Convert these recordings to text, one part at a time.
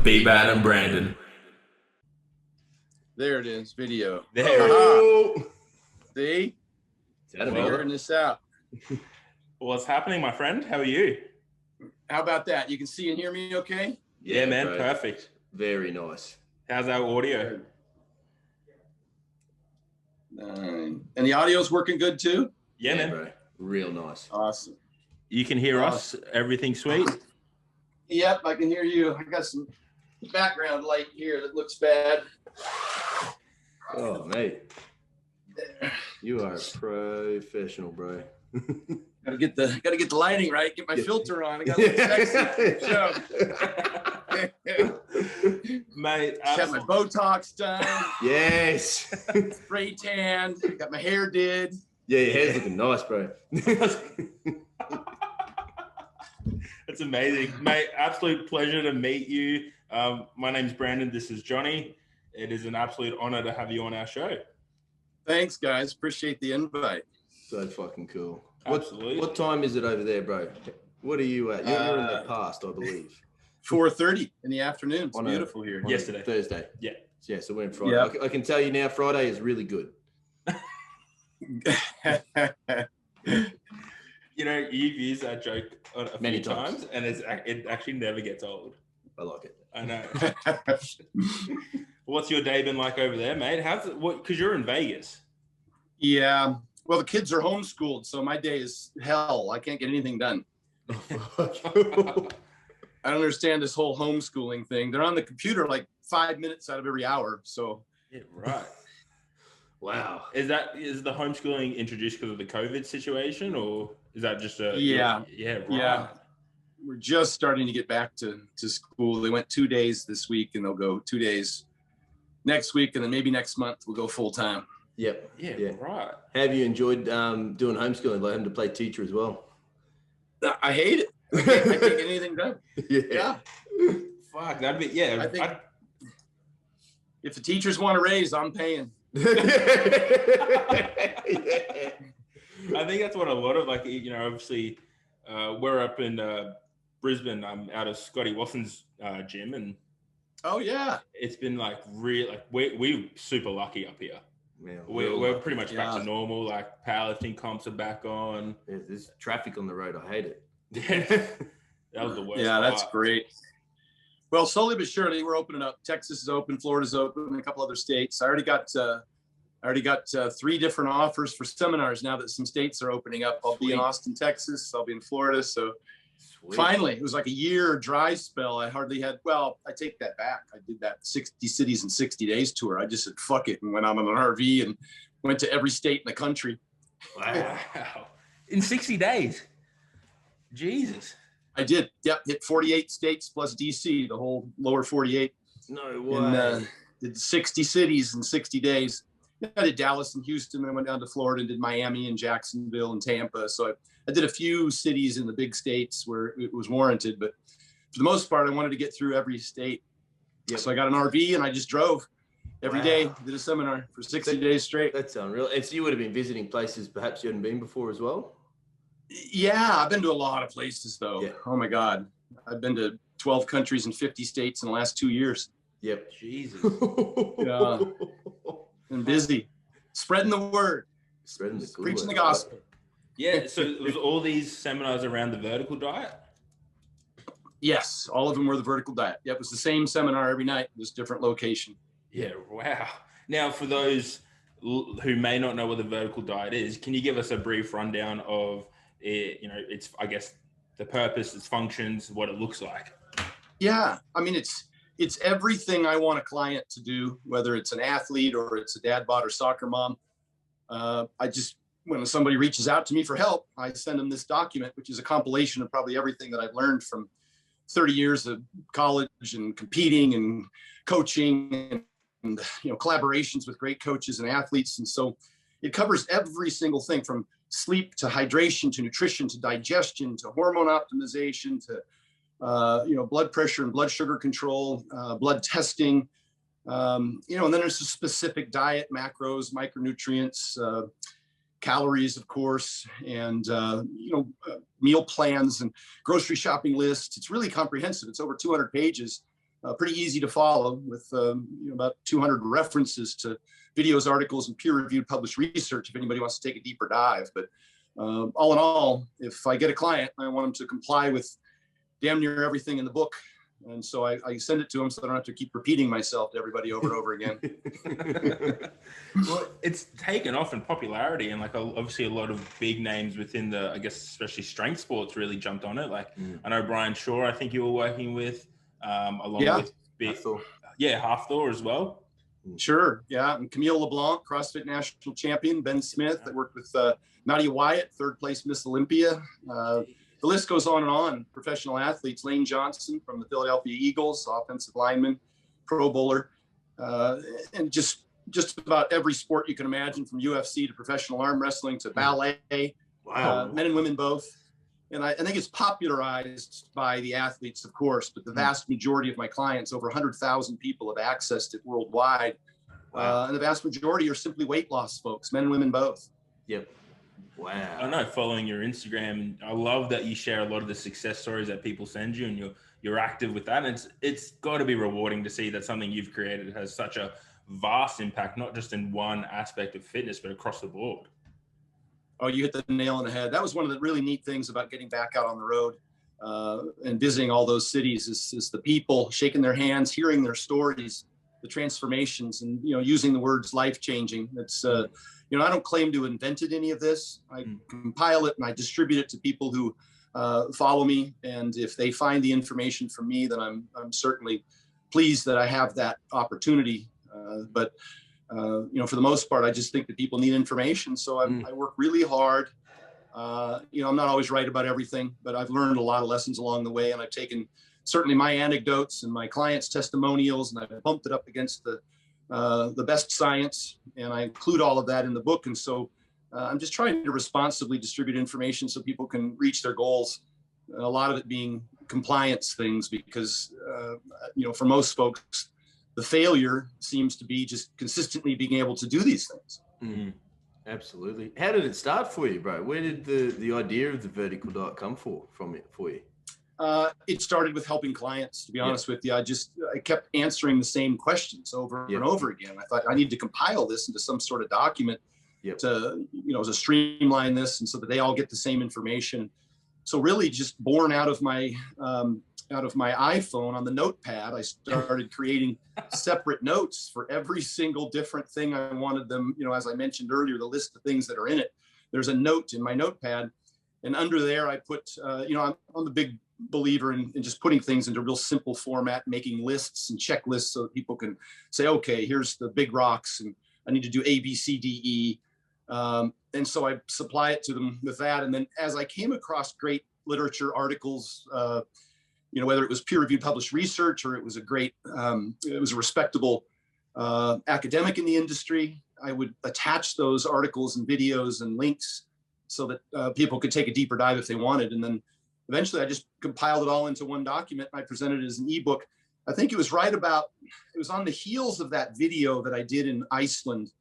B-Bad and Brandon. There it is, video. There. See? Figuring this out. What's happening, my friend? How are you? How about that? You can see and hear me okay? Yeah, man, bro. perfect. Very nice. How's our audio? And the audio's working good too? Yeah, man. Bro. Real nice. Awesome. You can hear us? Everything sweet? Yep, I can hear you. I got some background light here that looks bad. Oh, mate. You are professional, bro. Gotta get the lighting right, get my filter on. I got sexy show. Mate, Got my Botox done. Yes. Spray tanned. Got my hair did. Yeah, your hair's looking nice, bro. It's amazing, mate. Absolute pleasure to meet you. My name's Brandon. This is Johnny. It is an absolute honor to have you on our show. Thanks, guys. Appreciate the invite. So fucking cool. Absolutely. What time is it over there, bro? What are you at? You're in the past, I believe. 4:30 in the afternoon. It's beautiful here. Yesterday. Thursday. Yeah. Yeah, so we're in Friday. Yep. I can tell you now, Friday is really good. You know, you've used that joke a Many few times. times, and it actually never gets old. I like it. I know. What's your day been like over there, mate? Because you're in Vegas. Yeah. Well, the kids are homeschooled, so my day is hell. I can't get anything done. I don't understand this whole homeschooling thing. They're on the computer like 5 minutes out of every hour. So Yeah, right. Wow. Is the homeschooling introduced because of the COVID situation, or is that just a Yeah. right. Yeah. We're just starting to get back to school. They went 2 days this week, and they'll go 2 days next week, and then maybe next month we'll go full time. Yep. Yeah, right. Have you enjoyed doing homeschooling, like having to play teacher as well? I hate it. I can't get anything done. Yeah. Fuck, that'd be I think if the teachers want a raise, I'm paying. I think that's what a lot of, like, you know, obviously we're up in Brisbane. I'm out of Scotty Watson's gym, and oh yeah, it's been like real. Like we're super lucky up here. Yeah, We're pretty much back to normal. Like powerlifting comps are back on. There's traffic on the road. I hate it. Yeah, that was the worst. Yeah, that's part. great. Well, slowly but surely, we're opening up. Texas is open, Florida's open, and a couple other states. I already got 3 different offers for seminars now that some states are opening up. I'll be in Austin, Texas. I'll be in Florida. So finally, it was like a year dry spell. I hardly had. Well, I take that back. I did that 60 cities in 60 days tour. I just said fuck it and went out on an RV and went to every state in the country. Wow, in 60 days. Jesus. I did. Yep, hit 48 states plus DC, the whole lower 48. No way. And did 60 cities in 60 days. I did Dallas and Houston, and I went down to Florida and did Miami and Jacksonville and Tampa. So I did a few cities in the big states where it was warranted, but for the most part, I wanted to get through every state. Yep. So I got an RV and I just drove every day, did a seminar for 60 days straight. That's unreal. And so you would have been visiting places perhaps you hadn't been before as well? Yeah, I've been to a lot of places though. Yeah. Oh my God. I've been to 12 countries and 50 states in the last 2 years. Yep. Jesus. Yeah. And busy. Spreading the word. Spreading the good preaching word. the gospel. Yeah, so it was all these seminars around the vertical diet? Yes, all of them were the vertical diet. Yeah, it was the same seminar every night, just different location. Yeah, wow. Now, for those who may not know what the vertical diet is, can you give us a brief rundown of it, you know, it's, I guess, the purpose, its functions, what it looks like? Yeah, I mean, it's everything I want a client to do, whether it's an athlete or it's a dad bod or soccer mom. When somebody reaches out to me for help, I send them this document, which is a compilation of probably everything that I've learned from 30 years of college and competing and coaching and you know, collaborations with great coaches and athletes. And so it covers every single thing from sleep to hydration to nutrition to digestion to hormone optimization to blood pressure and blood sugar control, blood testing, and then there's a specific diet, macros, micronutrients, calories, of course, and, meal plans and grocery shopping lists. It's really comprehensive. It's over 200 pages. pretty easy to follow with about 200 references to videos, articles, and peer-reviewed published research if anybody wants to take a deeper dive. But all in all, if I get a client, I want them to comply with damn near everything in the book. And so I send it to them so I don't have to keep repeating myself to everybody over and over again. Well, it's taken off in popularity, and like obviously a lot of big names within the, I guess, especially strength sports really jumped on it. Like I know Brian Shaw, I think you were working with, along with Halfthor as well. Sure. Yeah. And Camille LeBlanc, CrossFit national champion, Ben Smith. I worked with Nadia Wyatt, third place Miss Olympia. The list goes on and on. Professional athletes, Lane Johnson from the Philadelphia Eagles, offensive lineman, Pro Bowler, and just about every sport you can imagine, from UFC to professional arm wrestling to ballet, men and women both. And I think it's popularized by the athletes, of course, but the vast majority of my clients, over 100,000 people, have accessed it worldwide. And the vast majority are simply weight loss folks, men and women both. Yep. Wow. I know, following your Instagram, I love that you share a lot of the success stories that people send you, and you're active with that. And it's got to be rewarding to see that something you've created has such a vast impact, not just in one aspect of fitness, but across the board. Oh, you hit the nail on the head. That was one of the really neat things about getting back out on the road and visiting all those cities is the people, shaking their hands, hearing their stories, the transformations, and, using the words life-changing. It's, I don't claim to have invented any of this. I compile it and I distribute it to people who follow me. And if they find the information from me, then I'm certainly pleased that I have that opportunity. But for the most part, I just think that people need information. So I work really hard. I'm not always right about everything, but I've learned a lot of lessons along the way. And I've taken certainly my anecdotes and my clients' testimonials, and I've bumped it up against the best science. And I include all of that in the book. And so I'm just trying to responsibly distribute information so people can reach their goals. A lot of it being compliance things, because, for most folks, the failure seems to be just consistently being able to do these things. Mm-hmm. Absolutely. How did it start for you, bro? Where did the idea of the vertical diet come for you? It started with helping clients, to be honest with you. I kept answering the same questions over and over again. I thought I need to compile this into some sort of document to streamline this, and so that they all get the same information. So really just born out of my iPhone on the notepad, I started creating separate notes for every single different thing I wanted them, as I mentioned earlier, the list of things that are in it. There's a note in my notepad, and under there I put, I'm the big believer in just putting things into real simple format, making lists and checklists so that people can say, okay, here's the big rocks, and I need to do A, B, C, D, E. And so I supply it to them with that. And then as I came across great literature, articles, whether it was peer-reviewed published research or it was it was a respectable academic in the industry, I would attach those articles and videos and links so that people could take a deeper dive if they wanted. And then eventually I just compiled it all into one document, and I presented it as an ebook. I think it was on the heels of that video that I did in Iceland,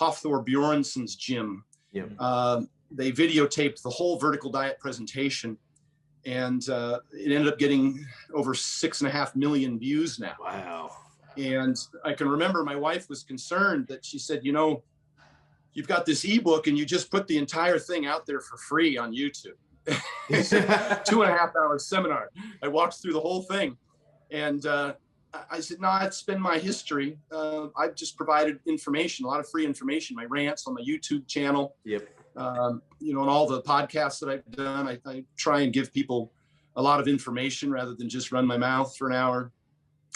Hafthor Bjornsson's gym. They videotaped the whole vertical diet presentation, and it ended up getting over 6.5 million views now. Wow. And I can remember my wife was concerned that she said, you've got this ebook and you just put the entire thing out there for free on YouTube. It's a 2.5 hour seminar. I walked through the whole thing, and I said, no, it's been my history. I've just provided information, a lot of free information, my rants on my YouTube channel. And all the podcasts that I've done, I try and give people a lot of information rather than just run my mouth for an hour.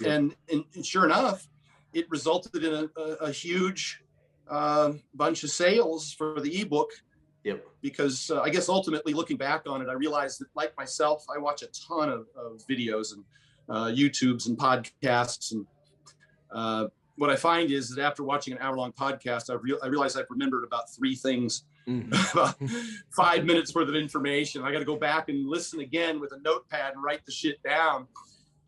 And sure enough, it resulted in a huge bunch of sales for the ebook. Because I guess ultimately looking back on it, I realized that, like myself, I watch a ton of videos and YouTubes and podcasts. And what I find is that after watching an hour-long podcast, I realized I've remembered about 3 things, about 5 minutes worth of information. I got to go back and listen again with a notepad and write the shit down.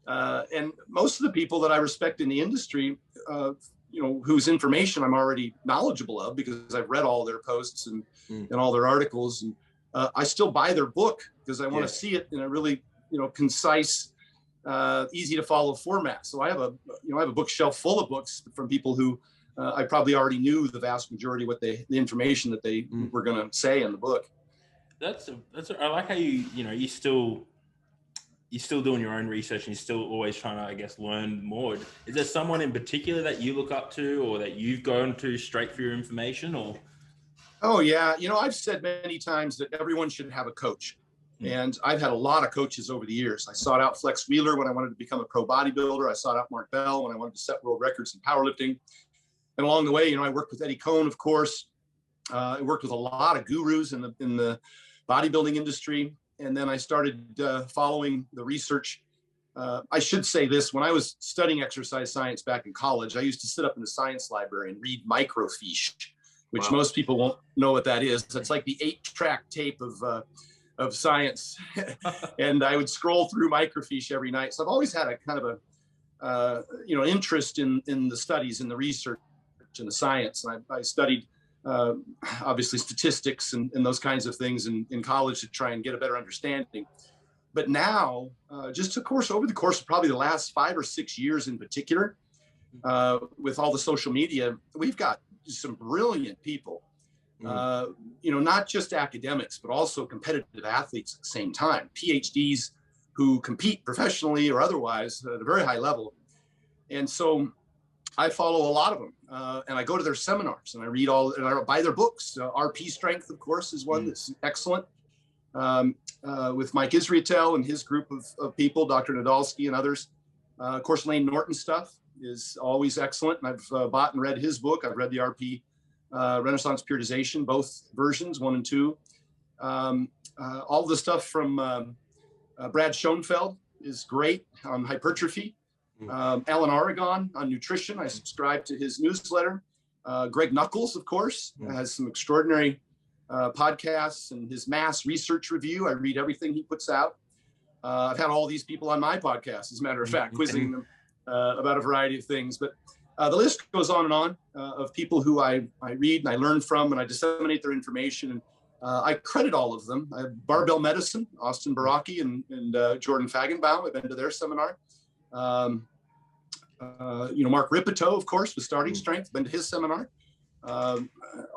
And most of the people that I respect in the industry, whose information I'm already knowledgeable of because I've read all their posts and all their articles, and I still buy their book because I want to see it in a really, concise easy to follow format. So I have a bookshelf full of books from people who I probably already knew the vast majority of the information that they were going to say in the book. I like how you're still doing your own research and you're still always trying to, I guess, learn more. Is there someone in particular that you look up to or that you've gone to straight for your information or? Oh yeah. I've said many times that everyone should have a coach. And I've had a lot of coaches over the years. I sought out Flex Wheeler when I wanted to become a pro bodybuilder. I sought out Mark Bell when I wanted to set world records in powerlifting. And along the way, I worked with Eddie Cohn, of course. I worked with a lot of gurus in the bodybuilding industry. And then I started following the research. I should say this, when I was studying exercise science back in college, I used to sit up in the science library and read microfiche, which most people won't know what that is. It's like the 8-track tape of science. And I would scroll through microfiche every night. So I've always had a kind of a, interest in the studies and the research and the science. And I studied obviously statistics and those kinds of things in college to try and get a better understanding. But now, just of course, over the course of probably the last 5 or 6 years in particular, with all the social media, we've got some brilliant people, not just academics, but also competitive athletes at the same time, PhDs who compete professionally or otherwise at a very high level. And so I follow a lot of them, and I go to their seminars and I read and I buy their books. RP Strength, of course, is one that's excellent, with Mike Israetel and his group of people, Dr. Nadolsky and others. Of course, Lane Norton's stuff is always excellent. And I've bought and read his book. I've read the RP Renaissance Periodization, both versions, 1 and 2. All the stuff from Brad Schoenfeld is great on hypertrophy. Alan Aragon on nutrition. I subscribe to his newsletter. Greg Nuckols, of course, has some extraordinary podcasts, and his mass research review. I read everything he puts out. I've had all these people on my podcast, as a matter of fact, quizzing them about a variety of things. But the list goes on and on of people who I read and I learn from, and I disseminate their information. And I credit all of them. I have Barbell Medicine, Austin Baraki and Jordan Fagenbaum. I've been to their seminar. Mark Ripito, of course, with Starting Strength, been to his seminar.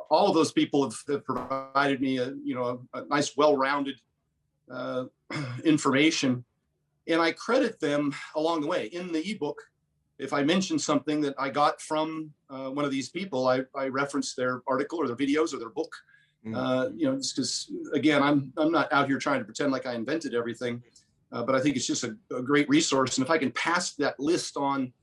All of those people have provided me a nice, well-rounded information, and I credit them along the way. In the ebook, if I mention something that I got from one of these people, I reference their article or their videos or their book. Just because, again, I'm not out here trying to pretend like I invented everything, but I think it's just a great resource. And if I can pass that list on,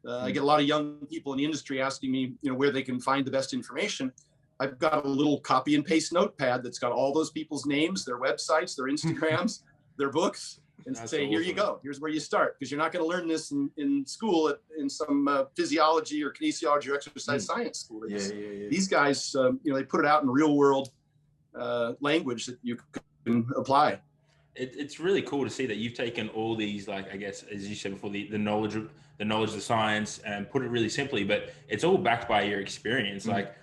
I get a lot of young people in the industry asking me, where they can find the best information. I've got a little copy and paste notepad that's got all those people's names, their websites, their Instagrams, their books, and that's say, awesome. Here you go. Here's where you start, because you're not going to learn this in school in some physiology or kinesiology or exercise science school. These guys, they put it out in real world language that you can apply. It's really cool to see that you've taken all these, like, I guess, as you said before, the knowledge of the science, and put it really simply, but it's all backed by your experience. Like,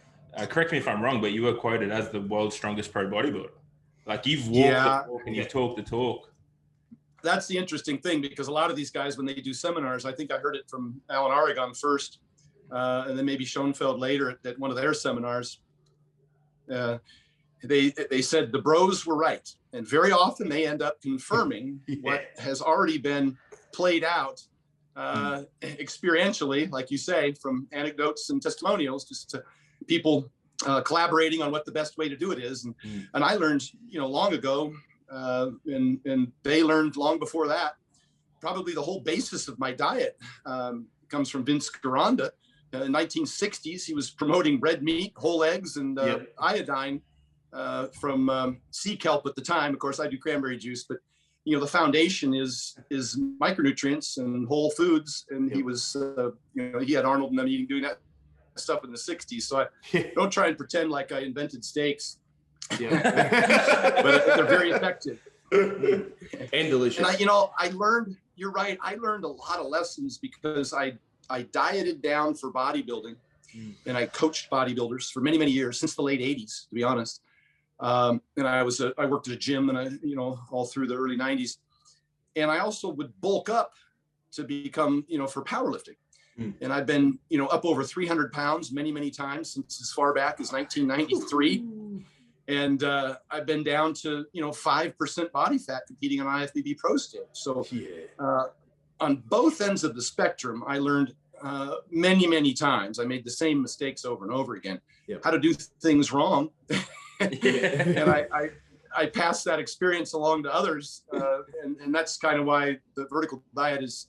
correct me if I'm wrong, but you were quoted as the world's strongest pro bodybuilder. Like, you've walked the walk and you've talked the talk. That's the interesting thing, because a lot of these guys, when they do seminars, I think I heard it from Alan Aragon first, and then maybe Schoenfeld later at one of their seminars. They said the bros were right. And very often they end up confirming what has already been played out experientially, like you say, from anecdotes and testimonials, just to people collaborating on what the best way to do it is. And I learned, long ago, and they learned long before that. Probably the whole basis of my diet comes from Vince Garanda. In the 1960s, he was promoting red meat, whole eggs, and iodine from sea kelp at the time. Of course, I do cranberry juice, but the foundation is micronutrients and whole foods. And he was, he had Arnold and them doing that stuff in the 60s. So I don't try and pretend like I invented steaks, but they're very effective and delicious. And I learned. You're right. I learned a lot of lessons because I dieted down for bodybuilding, and I coached bodybuilders for many, many years, since the late 80s, to be honest. And I worked at a gym, and all through the early 90s. And I also would bulk up to become, for powerlifting. Mm. And I've been, up over 300 pounds many, many times since as far back as 1993. And I've been down to, 5% body fat competing on IFBB Pro stage. So on both ends of the spectrum, I learned many, many times. I made the same mistakes over and over again, how to do things wrong. And I passed that experience along to others. And that's kind of why the vertical diet is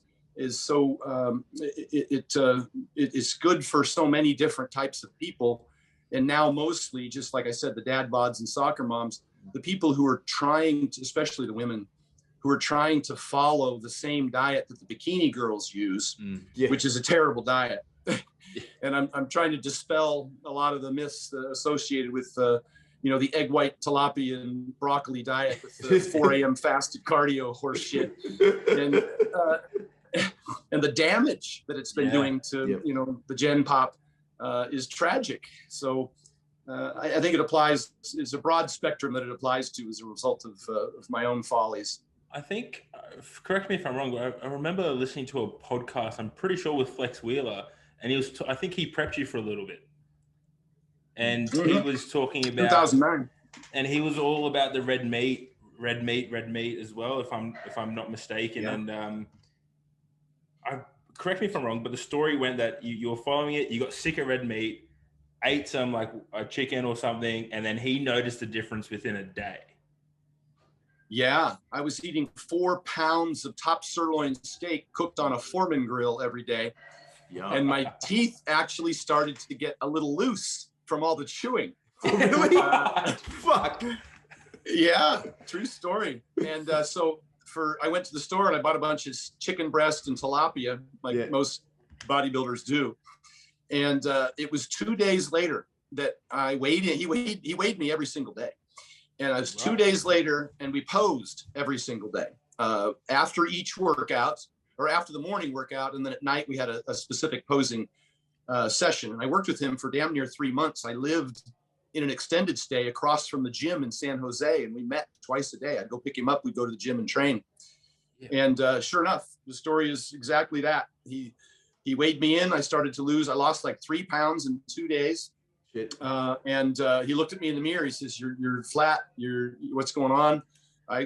so, it is good for so many different types of people. And now mostly, just like I said, the dad bods and soccer moms, the people who are trying to, especially the women, who are trying to follow the same diet that the bikini girls use, which is a terrible diet. And I'm trying to dispel a lot of the myths associated with, the egg white tilapia and broccoli diet with the 4 a.m. fasted cardio horse shit. And the damage that it's been doing to, the Gen Pop is tragic. So I think it applies, it's a broad spectrum that it applies to as a result of my own follies. I think, correct me if I'm wrong, but I remember listening to a podcast, I'm pretty sure with Flex Wheeler, and he was, I think he prepped you for a little bit. And he was talking about 2009. And he was all about the red meat as well, if I'm not mistaken. And correct me if I'm wrong, but the story went that you were following it, you got sick of red meat, ate some like a chicken or something, and then he noticed the difference within a day. Yeah, I was eating 4 pounds of top sirloin steak cooked on a Foreman grill every day. And my teeth actually started to get a little loose from all the chewing. Really? Fuck. Yeah, true story. And so I went to the store and I bought a bunch of chicken breast and tilapia, like most bodybuilders do. And it was 2 days later that I weighed in. He weighed me every single day. And it was 2 days later, and we posed every single day. After each workout, or after the morning workout, and then at night we had a specific posing session. And I worked with him for damn near 3 months. I lived in an extended stay across from the gym in San Jose, and we met twice a day. I'd go pick him up, we'd go to the gym and train. And sure enough, the story is exactly that. He weighed me in. I started to lose. I lost like 3 pounds in 2 days. And he looked at me in the mirror. He says, you're flat. What's going on?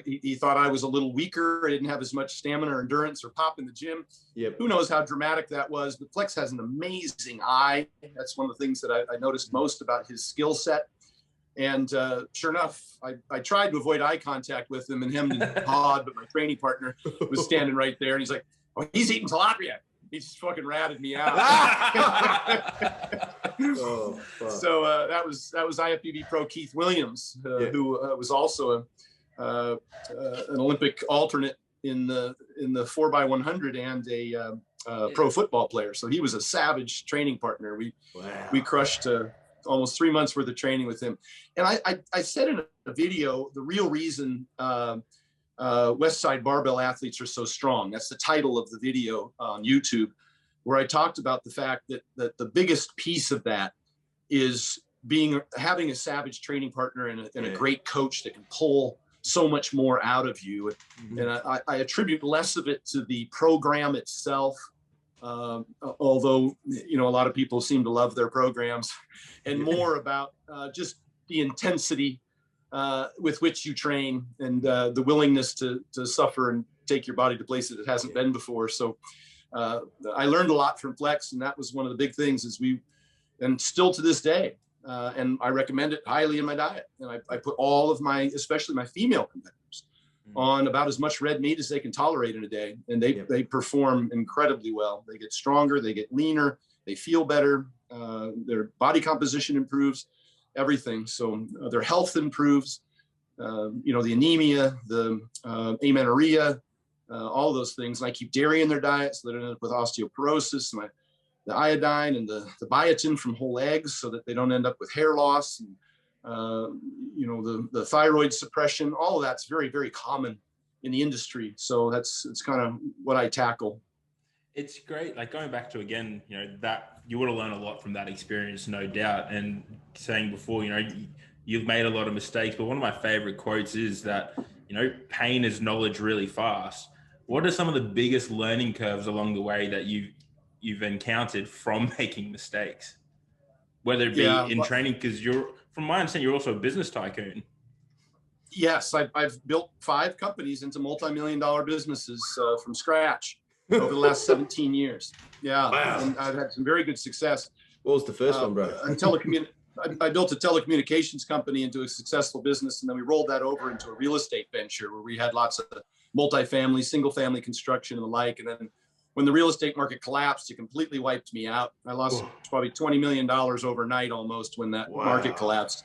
He thought I was a little weaker. I didn't have as much stamina or endurance or pop in the gym. Who knows how dramatic that was, but Flex has an amazing eye. That's one of the things that I noticed most about his skill set. And sure enough, I tried to avoid eye contact with him and Todd, but my training partner was standing right there. And he's like, oh, he's eating tilapia. He just fucking ratted me out. So that was IFBB pro Keith Williams, who was also an Olympic alternate in the 4x100 and a pro football player. So he was a savage training partner. We crushed almost 3 months worth of training with him. And I said in a video, the real reason West Side Barbell athletes are so strong. That's the title of the video on YouTube, where I talked about the fact that the biggest piece of that is having a savage training partner and a great coach that can pull so much more out of you. And I attribute less of it to the program itself, although a lot of people seem to love their programs, and more about just the intensity with which you train and the willingness to suffer and take your body to places it hasn't been before. So I learned a lot from Flex, and that was one of the big things and still to this day. And I recommend it highly in my diet. And I put all of especially my female competitors, on about as much red meat as they can tolerate in a day. And they perform incredibly well. They get stronger, they get leaner, they feel better, their body composition improves, everything. So their health improves, the anemia, the amenorrhea, all of those things. And I keep dairy in their diet so they don't end up with osteoporosis, the iodine and the biotin from whole eggs so that they don't end up with hair loss, and the thyroid suppression. All of that's very, very common in the industry. So it's kind of what I tackle. It's great. Like going back to, again, that you would have learned a lot from that experience, no doubt. And saying before, you've made a lot of mistakes, but one of my favorite quotes is that, pain is knowledge really fast. What are some of the biggest learning curves along the way that you've encountered from making mistakes? Whether it be in training, because from my understanding, you're also a business tycoon. Yes, I've built 5 companies into multi-million-dollar businesses from scratch over the last 17 years. Yeah, wow. And I've had some very good success. What was the first one, bro? I built a telecommunications company into a successful business, and then we rolled that over into a real estate venture where we had lots of multifamily, single-family construction and the like. And then when the real estate market collapsed, it completely wiped me out. I lost probably $20 million overnight almost when that market collapsed.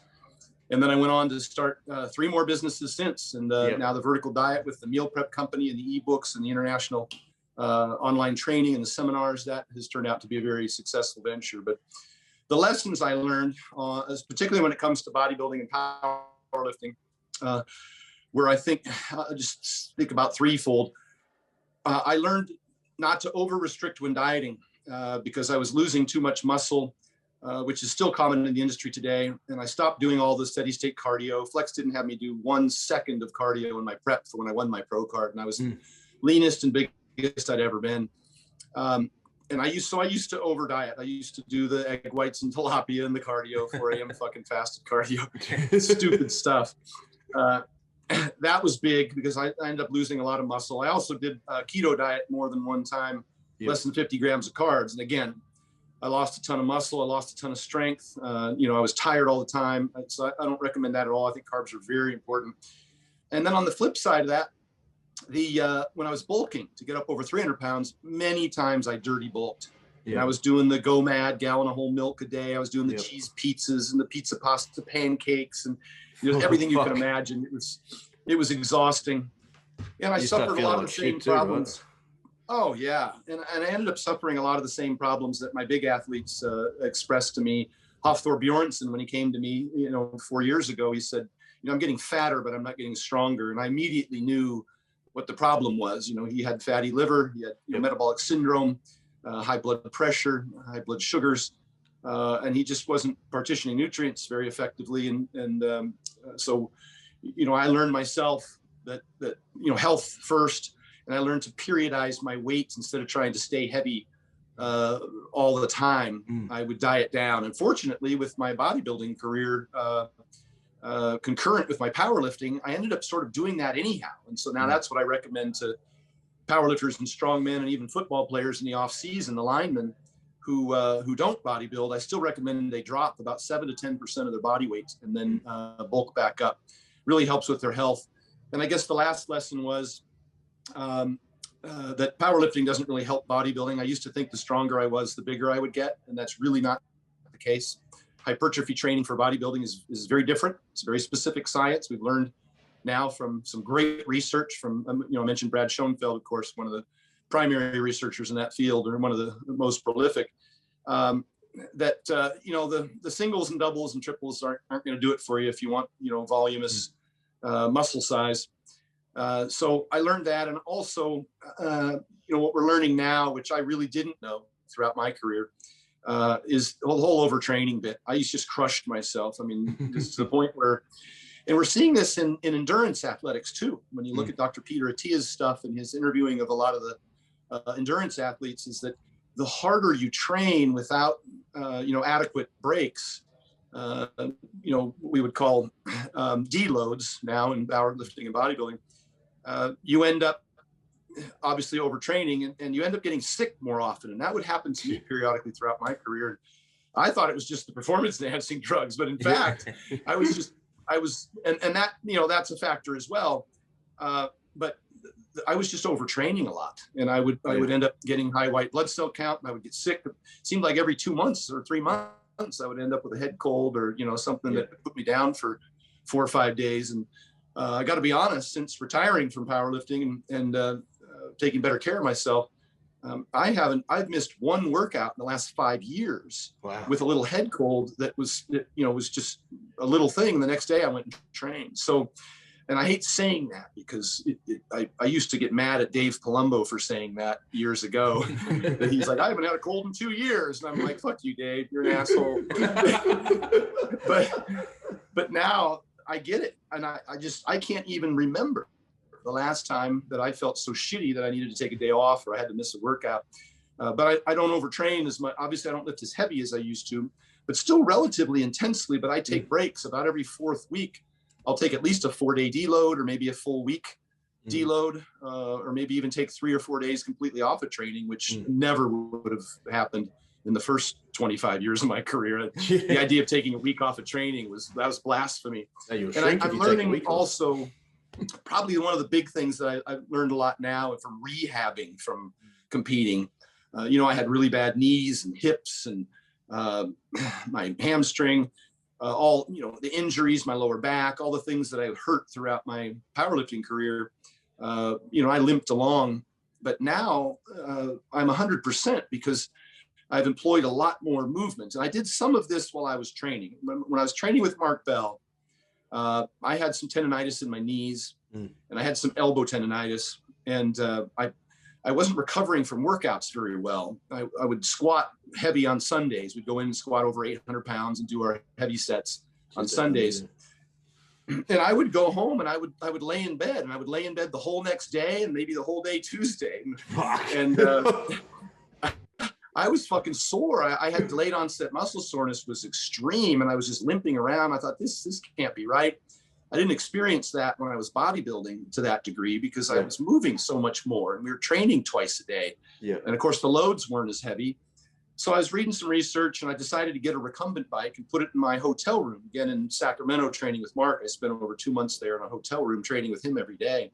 And then I went on to start 3 more businesses since. And now the vertical diet with the meal prep company and the ebooks and the international online training and the seminars, that has turned out to be a very successful venture. But the lessons I learned, particularly when it comes to bodybuilding and powerlifting, where I think, just think about threefold. I learned not to over-restrict when dieting because I was losing too much muscle, which is still common in the industry today. And I stopped doing all the steady state cardio. Flex didn't have me do 1 second of cardio in my prep for when I won my pro card. And I was leanest and biggest I'd ever been. And I used to over diet. I used to do the egg whites and tilapia and the cardio, 4 a.m. fucking fasted cardio, stupid stuff. That was big because I ended up losing a lot of muscle. I also did a keto diet more than one time, less than 50 grams of carbs. And again, I lost a ton of muscle. I lost a ton of strength. I was tired all the time. So I don't recommend that at all. I think carbs are very important. And then on the flip side of that, when I was bulking to get up over 300 pounds, many times I dirty bulked. And I was doing the go mad gallon of whole milk a day. I was doing the cheese pizzas and the pizza pasta pancakes and everything you can imagine. It was exhausting. And I suffered a lot of the same problems. Right? Oh yeah. And I ended up suffering a lot of the same problems that my big athletes expressed to me. Hafthor Bjornsson, when he came to me, 4 years ago, he said, I'm getting fatter, but I'm not getting stronger. And I immediately knew what the problem was. He had fatty liver, he had metabolic syndrome, high blood pressure, high blood sugars, and he just wasn't partitioning nutrients very effectively. And so I learned myself that health first, and I learned to periodize my weights instead of trying to stay heavy all the time. I would diet down. And fortunately, with my bodybuilding career, concurrent with my powerlifting, I ended up sort of doing that anyhow. And so now that's what I recommend to powerlifters and strongmen and even football players in the off season, the linemen who don't bodybuild. I still recommend they drop about 7 to 10% of their body weight and then bulk back up. Really helps with their health. And I guess the last lesson was that powerlifting doesn't really help bodybuilding. I used to think the stronger I was, the bigger I would get. And that's really not the case. Hypertrophy training for bodybuilding is very different. It's a very specific science. We've learned now from some great research from, I mentioned Brad Schoenfeld, of course, one of the primary researchers in that field, or one of the most prolific, that the singles and doubles and triples aren't going to do it for you if you want, voluminous muscle size. So I learned that. And also, what we're learning now, which I really didn't know throughout my career, is the whole overtraining bit. I just crushed myself. I mean, just to the point where, and we're seeing this in endurance athletics too. When you look at Dr. Peter Attia's stuff and his interviewing of a lot of the endurance athletes, is that the harder you train without, adequate breaks, we would call deloads now in powerlifting and bodybuilding, you end up obviously overtraining and you end up getting sick more often. And that would happen to me periodically throughout my career. I thought it was just the performance enhancing drugs, but in fact, I was, and that, that's a factor as well. But I was just overtraining a lot, and I would end up getting high white blood cell count, and I would get sick. It seemed like every 2 months or 3 months, I would end up with a head cold or, something that would put me down for 4 or 5 days. And I got to be honest, since retiring from powerlifting and taking better care of myself, I've missed one workout in the last 5 years with a little head cold that was just a little thing. The next day I went and trained. So, and I hate saying that because I used to get mad at Dave Palumbo for saying that years ago. He's like, I haven't had a cold in 2 years. And I'm like, fuck you, Dave, you're an asshole. but now I get it. And I can't even remember the last time that I felt so shitty that I needed to take a day off or I had to miss a workout. But I don't overtrain as much. Obviously, I don't lift as heavy as I used to, but still relatively intensely. But I take breaks about every 4th week. I'll take at least a 4-day deload or maybe a full week deload, or maybe even take 3 or 4 days completely off of training, which never would have happened in the first 25 years of my career. The idea of taking a week off of training was blasphemy. And I'm learning also, probably one of the big things that I've learned a lot now from rehabbing from competing. You know, I had really bad knees and hips and my hamstring, all, you know, the injuries, my lower back, all the things that I hurt throughout my powerlifting career. You know, I limped along, but now I'm 100% because I've employed a lot more movement. And I did some of this while I was training. When I was training with Mark Bell, I had some tendonitis in my knees and I had some elbow tendonitis, and I wasn't recovering from workouts very well. I would squat heavy on Sundays. We'd go in and squat over 800 pounds and do our heavy sets on Sundays. And I would go home and I would lay in bed, and I would lay in bed the whole next day and maybe the whole day Tuesday. And I was fucking sore. I had delayed onset muscle soreness, was extreme, and I was just limping around. I thought, this can't be right. I didn't experience that when I was bodybuilding to that degree because I was moving so much more, and we were training twice a day. And of course the loads weren't as heavy. So I was reading some research, and I decided to get a recumbent bike and put it in my hotel room. Again, in Sacramento training with Mark, I spent over 2 months there in a hotel room training with him every day.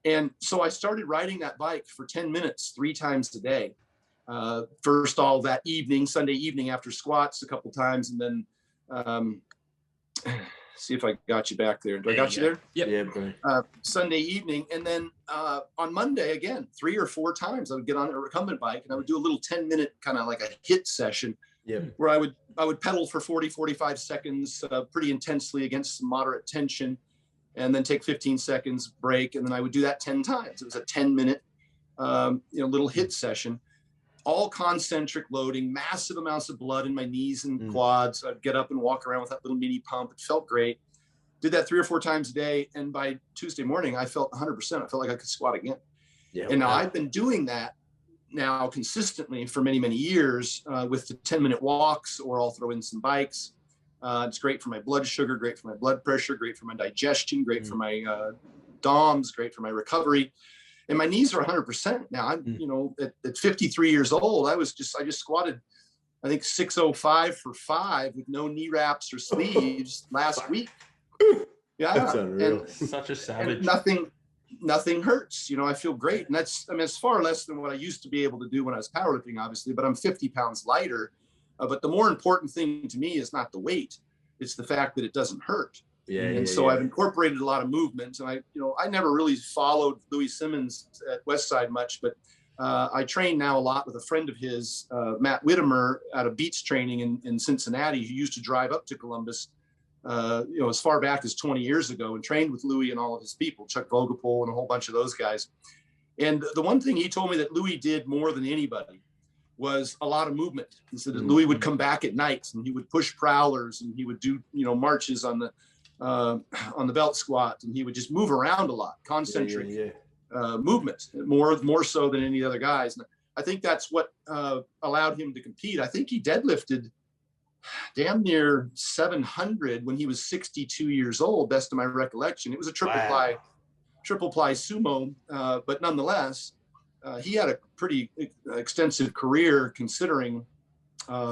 And so I started riding that bike for 10 minutes, 3 times a day. First all that evening, Sunday evening after squats a couple times, and then see if I got you back there. Do I got you there? Yeah. Sunday evening. And then on Monday, again, 3 or 4 times, I would get on a recumbent bike and I would do a little 10-minute kind of like a HIIT session where I would pedal for 40, 45 seconds pretty intensely against some moderate tension, and then take 15 seconds break. And then I would do that 10 times. It was a 10-minute, little HIIT session. All concentric loading, massive amounts of blood in my knees and quads. I'd get up and walk around with that little mini pump. It felt great. Did that 3 or 4 times a day. And by Tuesday morning, I felt 100%. I felt like I could squat again. And now I've been doing that now consistently for many, many years with the 10-minute walks, or I'll throw in some bikes. It's great for my blood sugar, great for my blood pressure, great for my digestion, great for my DOMs, great for my recovery. And my knees are 100% now. I'm, you know, at 53 years old, I just squatted, I think 605 for 5 with no knee wraps or sleeves last week. That's unreal. And, such a savage. Nothing hurts. You know, I feel great. And that's, I mean, it's far less than what I used to be able to do when I was powerlifting, obviously, but I'm 50 pounds lighter. But the more important thing to me is not the weight. It's the fact that it doesn't hurt. So I've incorporated a lot of movement, and I never really followed Louis Simmons at Westside much, but I train now a lot with a friend of his, Matt Whittemer, out of Beats Training in Cincinnati, who used to drive up to Columbus, as far back as 20 years ago, and trained with Louis and all of his people, Chuck Vogopol and a whole bunch of those guys. And the one thing he told me that Louis did more than anybody was a lot of movement. He said that Louis would come back at night and he would push prowlers and he would do, marches on the belt squat, and he would just move around a lot, concentric movement, more so than any other guys. And I think that's what allowed him to compete. I think he deadlifted damn near 700 when he was 62 years old, best of my recollection. It was a triple ply sumo, but nonetheless, he had a pretty extensive career considering,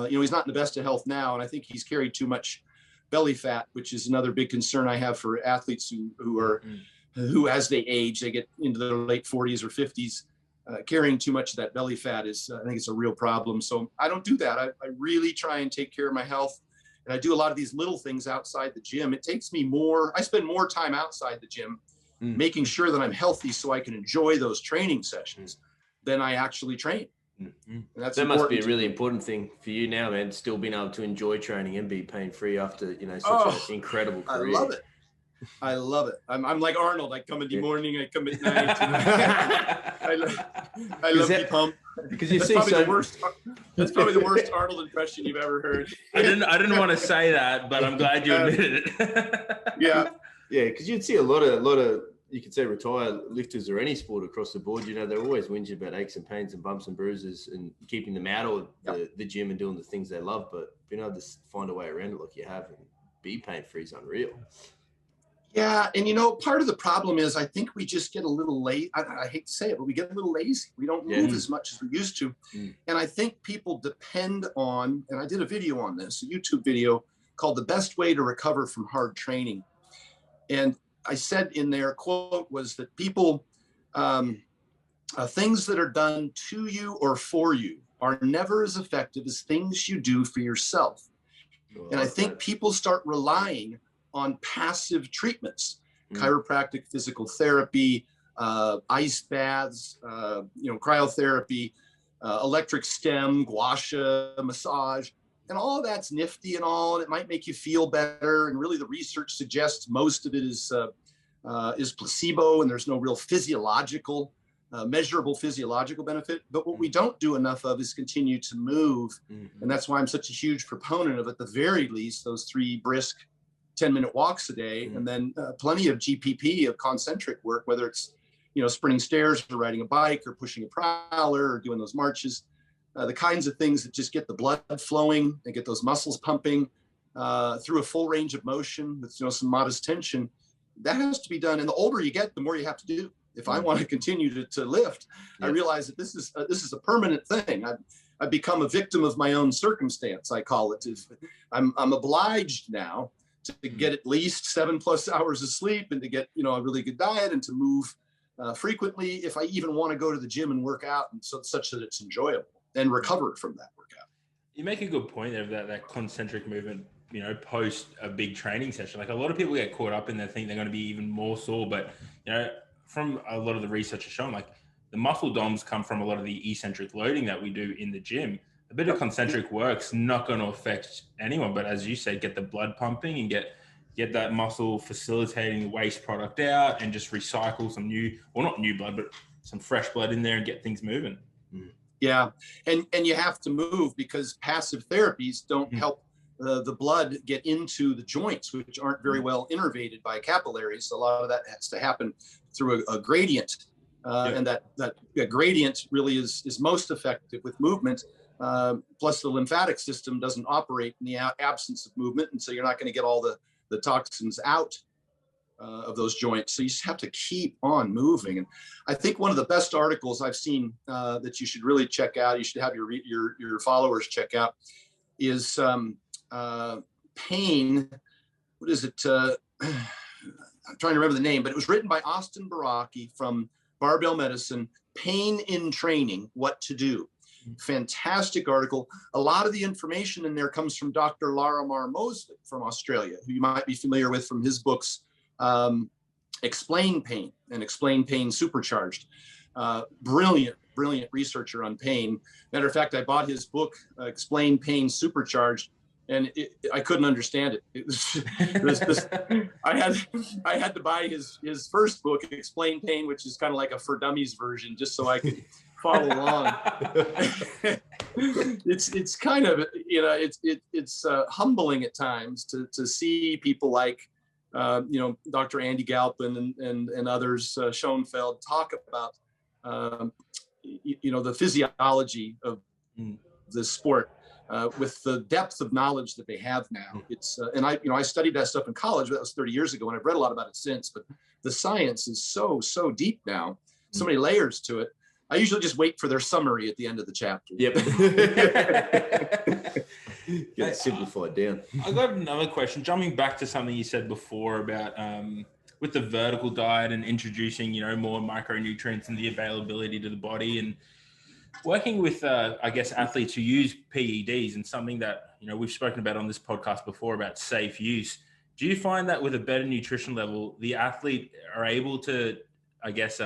he's not in the best of health now, and I think he's carried too much belly fat, which is another big concern I have for athletes who as they age, they get into their late 40s or 50s, carrying too much of that belly fat is, I think it's a real problem. So I don't do that. I really try and take care of my health. And I do a lot of these little things outside the gym. It takes me I spend more time outside the gym, making sure that I'm healthy so I can enjoy those training sessions than I actually train. That must be a really important thing for you now, man, still being able to enjoy training and be pain-free after, such an incredy career. I love it. I'm like Arnold. I come in the morning, I come at night. I love the pump. Because you see, that's probably the worst Arnold impression you've ever heard. I didn't want to say that, but I'm glad you admitted it. Yeah, because you'd see a lot of you could say retired lifters or any sport across the board, you know, they're always whinging about aches and pains and bumps and bruises and keeping them out of the gym and doing the things they love. But being able to find a way around it like you have and be pain-free is unreal. Yeah. And, you know, part of the problem is I think we just get a little late. I hate to say it, but we get a little lazy. We don't move as much as we used to. And I think people depend on, and I did a video on this, a YouTube video called The Best Way to Recover from Hard Training. And I said in there, quote, was that people, things that are done to you or for you are never as effective as things you do for yourself. And I think people start relying on passive treatments, chiropractic, physical therapy, ice baths, cryotherapy, electric stem, gua sha, massage, and all of that's nifty and all, and it might make you feel better. And really the research suggests most of it is placebo, and there's no real physiological, measurable physiological benefit. But what we don't do enough of is continue to move. And that's why I'm such a huge proponent of, at the very least, those 3 brisk 10-minute walks a day, and then plenty of GPP, of concentric work, whether it's, you know, sprinting stairs or riding a bike or pushing a prowler or doing those marches, the kinds of things that just get the blood flowing and get those muscles pumping through a full range of motion with, you know, some modest tension. That has to be done. And the older you get, the more you have to do. If I want to continue to lift, I realize that this is a permanent thing. I've become a victim of my own circumstance, I call it. I'm obliged now to get at least 7+ hours of sleep and to get, you know, a really good diet and to move frequently if I even want to go to the gym and work out, and such that it's enjoyable and recover from that workout. You make a good point there of that concentric movement, you know, post a big training session. Like a lot of people get caught up in that, think they're going to be even more sore, but, you know, from a lot of the research has shown, like the muscle DOMs come from a lot of the eccentric loading that we do in the gym. A bit of concentric work's not going to affect anyone, but as you said, get the blood pumping and get that muscle facilitating waste product out and just recycle some new, well, not new blood, but some fresh blood in there and get things moving. Yeah. And you have to move because passive therapies don't help the blood get into the joints, which aren't very well innervated by capillaries. A lot of that has to happen through a gradient. And that gradient really is most effective with movement. Plus the lymphatic system doesn't operate in the absence of movement. And so you're not going to get all the toxins out of those joints. So you just have to keep on moving. And I think one of the best articles I've seen that you should really check out, you should have your followers check out, is pain. What is it? I'm trying to remember the name, but it was written by Austin Baraki from Barbell Medicine, Pain in Training, What to Do. Fantastic article. A lot of the information in there comes from Dr. Larimar Mosley from Australia, who you might be familiar with from his books, Explain Pain and Explain Pain Supercharged. Brilliant researcher on pain. Matter of fact, I bought his book, Explain Pain Supercharged, and I couldn't understand it. It was I had to buy his first book, Explain Pain, which is kind of like a for dummies version, just so I could follow along. It's kind of, you know, it's humbling at times to see people like Dr. Andy Galpin and others, Schoenfeld, talk about the physiology of the sport with the depth of knowledge that they have now. It's and I studied that stuff in college, but that was 30 years ago, and I've read a lot about it since. But the science is so deep now, so many layers to it. I usually just wait for their summary at the end of the chapter. Yep. Get it simplified down. I got another question. Jumping back to something you said before about with the vertical diet and introducing, more micronutrients and the availability to the body, and working with, I guess, athletes who use PEDs, and something that, we've spoken about on this podcast before about safe use. Do you find that with a better nutrition level, the athlete are able to, I guess,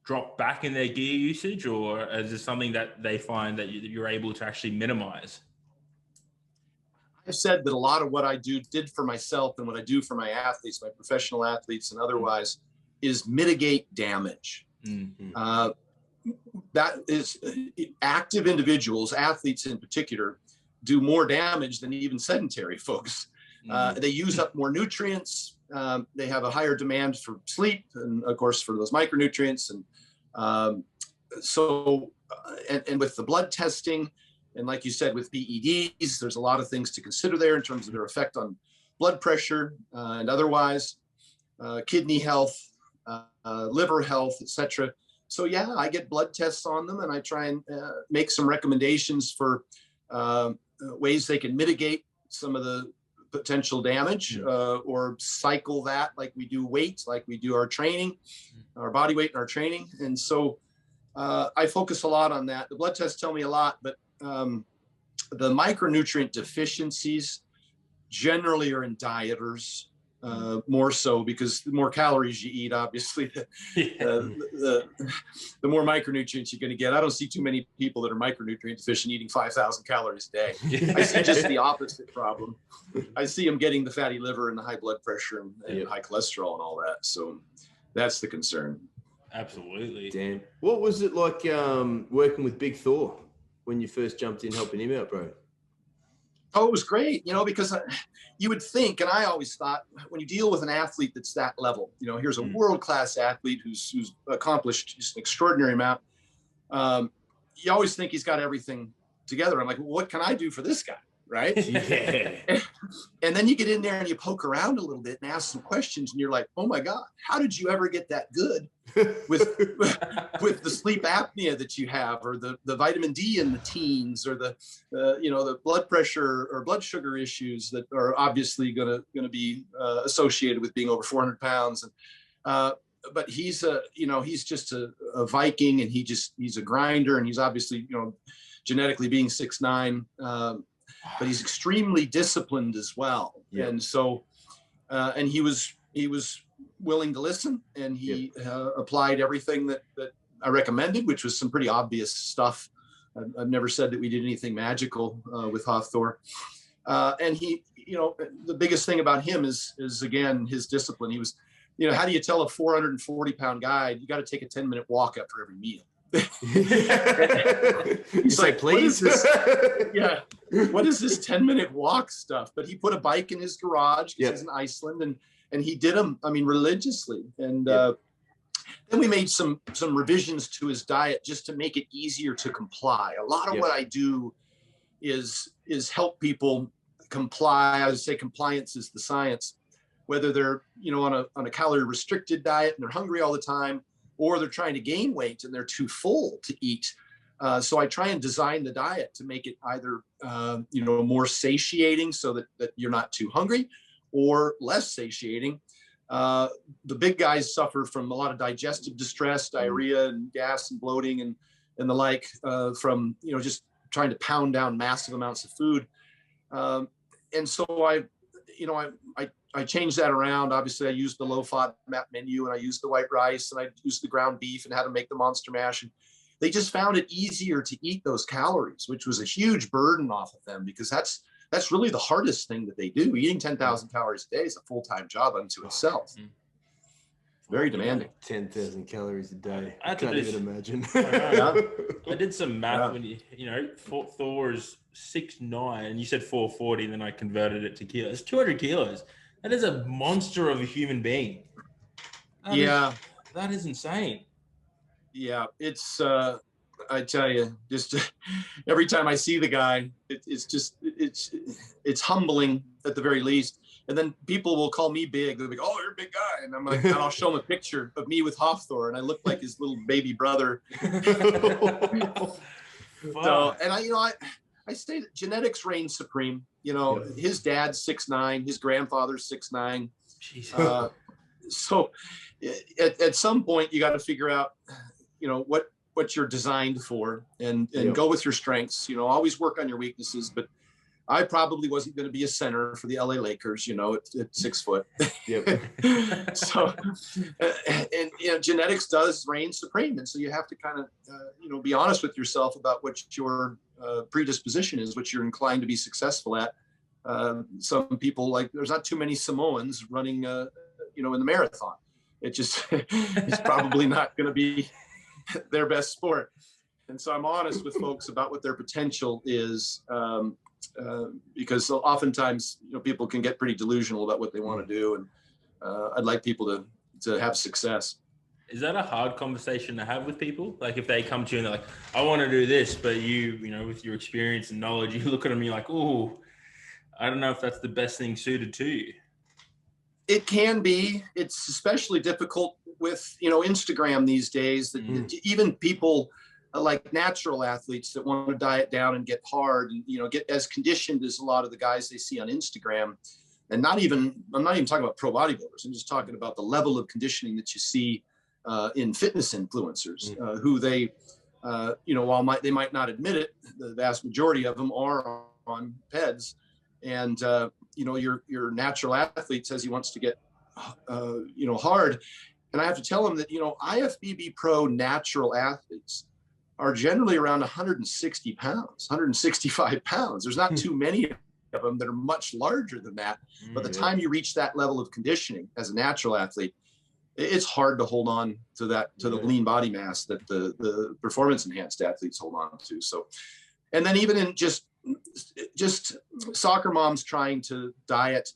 drop back in their gear usage, or is this something that they find that you're able to actually minimize? I've said that a lot of what I did for myself and what I do for my athletes, my professional athletes and otherwise, is mitigate damage. Mm-hmm. That is, active individuals, athletes in particular, do more damage than even sedentary folks. They use up more nutrients. They have a higher demand for sleep, and of course for those micronutrients. And and with the blood testing, and like you said, with PEDs, there's a lot of things to consider there in terms of their effect on blood pressure and otherwise, kidney health, liver health, etc. So yeah, I get blood tests on them, and I try and make some recommendations for ways they can mitigate some of the potential damage, or cycle that like we do weight, like we do our training, our body weight and our training. And so I focus a lot on that. The blood tests tell me a lot, but the micronutrient deficiencies generally are in dieters, more so, because the more calories you eat, obviously, the more micronutrients you're going to get. I don't see too many people that are micronutrient deficient eating 5,000 calories a day. I see just the opposite problem. I see them getting the fatty liver and the high blood pressure and high cholesterol and all that. So that's the concern. Absolutely. Damn. What was it like working with Big Thor when you first jumped in helping him out, bro? Oh, it was great, because you would think, and I always thought, when you deal with an athlete that's that level, here's a world-class athlete who's accomplished just an extraordinary amount. You always think he's got everything together. I'm like, well, what can I do for this guy? Right? Yeah. And then you get in there and you poke around a little bit and ask some questions, and you're like, oh my God, how did you ever get that good with the sleep apnea that you have, or the vitamin D in the teens, or the blood pressure or blood sugar issues that are obviously going to be associated with being over 400 pounds. And but he's he's just a Viking, and he's a grinder, and he's obviously genetically being 6'9". But he's extremely disciplined as well. Yep. And so, and he was willing to listen, and he applied everything that I recommended, which was some pretty obvious stuff. I've never said that we did anything magical with Hafthor. And he, the biggest thing about him is again, his discipline. He was, how do you tell a 440-pound guy, you got to take a 10-minute walk after every meal? He's like, please. What is this 10-minute walk stuff? But he put a bike in his garage because he's in Iceland, and he did them, religiously. And then we made some revisions to his diet just to make it easier to comply. A lot of what I do is help people comply. I would say compliance is the science, whether they're on a calorie restricted diet and they're hungry all the time, or they're trying to gain weight and they're too full to eat. So I try and design the diet to make it either, more satiating so that you're not too hungry, or less satiating. The big guys suffer from a lot of digestive distress, diarrhea and gas and bloating and the like, from, just trying to pound down massive amounts of food. And so I changed that around. Obviously, I used the low FODMAP menu, and I used the white rice, and I used the ground beef, and how to make the monster mash. And they just found it easier to eat those calories, which was a huge burden off of them, because that's really the hardest thing that they do. Eating 10,000 calories a day is a full-time job unto itself. Very demanding. 10,000 calories a day. I can't even imagine. I did some math when Thor is 6'9", and you said 440, and then I converted it to kilos. 200 kilos. That is a monster of a human being. That is insane. Yeah, it's I tell you, just every time I see the guy, it's humbling at the very least. And then people will call me big. They'll be like, "Oh, you're a big guy," and I'm like, and I'll show them a picture of me with Hafthor, and I look like his little baby brother. So, and I say that genetics reign supreme. His dad's 6'9", his grandfather's 6'9". So at some point you got to figure out, what you're designed for, and go with your strengths. Always work on your weaknesses. But I probably wasn't going to be a center for the LA Lakers, at 6 foot. So, and genetics does reign supreme. And so you have to kind of, be honest with yourself about what your predisposition is, what you're inclined to be successful at. Some people, there's not too many Samoans running, in the marathon. It's probably not going to be their best sport. And so I'm honest with folks about what their potential is. because oftentimes, you know, people can get pretty delusional about what they want to do. And I'd like people to have success. Is that a hard conversation to have with people? Like if they come to you and they're like, I want to do this, but you know, with your experience and knowledge, you look at them and you're like, oh, I don't know if that's the best thing suited to you. It can be. It's especially difficult with, you know, Instagram these days, that even people like natural athletes that want to diet down and get hard and, you know, get as conditioned as a lot of the guys they see on Instagram. And I'm not even talking about pro bodybuilders. I'm just talking about the level of conditioning that you see in fitness influencers, who they, you know, while they might not admit it, the vast majority of them are on PEDs. And, you know, your natural athlete says he wants to get, you know, hard. And I have to tell him that, you know, IFBB pro natural athletes are generally around 160 pounds, 165 pounds. There's not too many of them that are much larger than that. But the time you reach that level of conditioning as a natural athlete, it's hard to hold on to that, to the lean body mass that the performance enhanced athletes hold on to. So, and then even in just soccer moms trying to diet,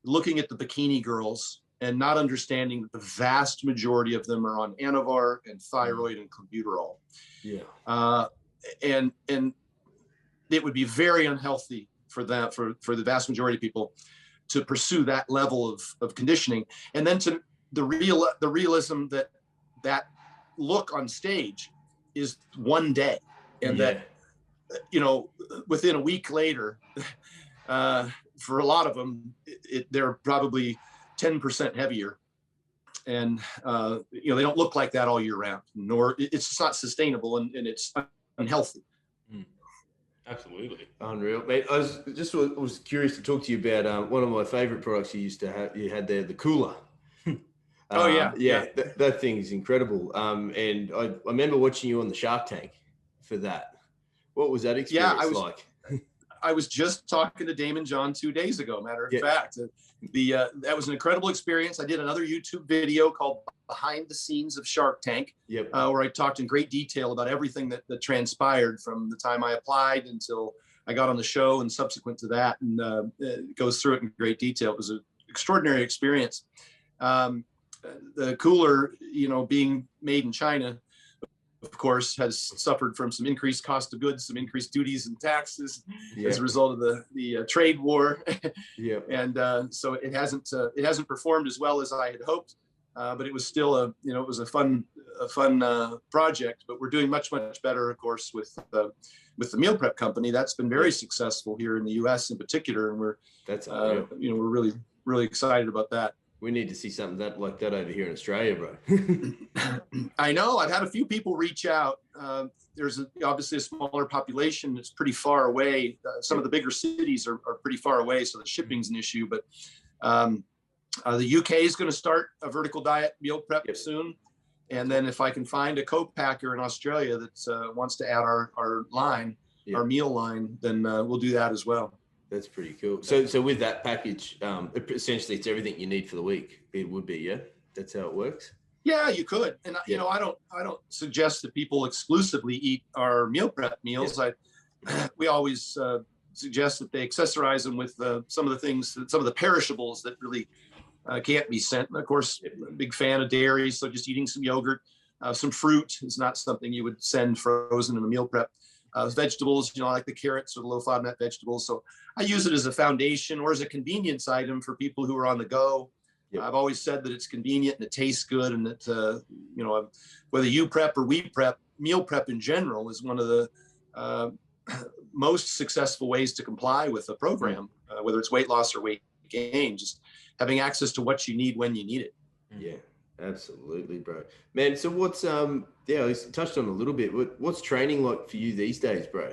looking at the bikini girls and not understanding that the vast majority of them are on Anavar and thyroid and clenbuterol. Yeah. And it would be very unhealthy for that, for the vast majority of people to pursue that level of conditioning. And then to the realism that look on stage is one day, and that, you know, within a week later, for a lot of them, they're probably 10% heavier. And, you know, they don't look like that all year round, nor it's just not sustainable, and it's unhealthy. Absolutely. Unreal. Mate, I was curious to talk to you about one of my favorite products you had there, the cooler. Oh yeah. That thing is incredible. And I remember watching you on the Shark Tank for that. What was that experience like? I was just talking to Damon John 2 days ago. Matter of fact, that was an incredible experience. I did another YouTube video called Behind the Scenes of Shark Tank, where I talked in great detail about everything that transpired from the time I applied until I got on the show and subsequent to that, and it goes through it in great detail. It was an extraordinary experience. The cooler, you know, being made in China, of course, has suffered from some increased cost of goods, some increased duties and taxes as a result of the trade war. And so it hasn't performed as well as I had hoped, but it was still it was a fun project. But we're doing much better, of course, with the meal prep company. That's been very successful here in the U.S. in particular, and we're we're really excited about that. We need to see something like that over here in Australia, bro. I know. I've had a few people reach out. There's obviously a smaller population. It's pretty far away. Some of the bigger cities are pretty far away, so the shipping's an issue. But the UK is going to start a vertical diet meal prep soon. And then if I can find a co-packer in Australia that wants to add our line, our meal line, then we'll do that as well. That's pretty cool. So with that package, essentially it's everything you need for the week. It would be, yeah? That's how it works? Yeah, you could. And, you know, I don't suggest that people exclusively eat our meal prep meals. We always suggest that they accessorize them with some of the things, some of the perishables that really can't be sent. And of course, I'm a big fan of dairy, so just eating some yogurt, some fruit is not something you would send frozen in a meal prep. Vegetables, you know, I like the carrots or the low FODMAP vegetables. So I use it as a foundation or as a convenience item for people who are on the go. I've always said that it's convenient and it tastes good, and that, you know, whether you prep or we prep, meal prep in general is one of the most successful ways to comply with a program, whether it's weight loss or weight gain, just having access to what you need when you need it. Yeah. Absolutely, bro. Man, so what's I touched on a little bit. What's training like for you these days, bro?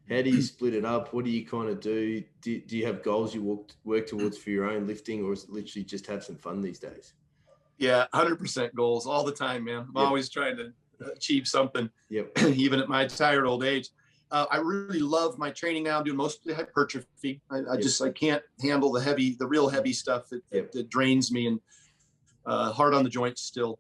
How do you split it up? What do you kind of do? Do you have goals you work towards for your own lifting, or is it literally just have some fun these days? Yeah, 100% goals all the time, man. I'm always trying to achieve something, even at my tired old age. I really love my training now. I'm doing mostly hypertrophy. I can't handle the real heavy stuff that drains me, and hard on the joints still.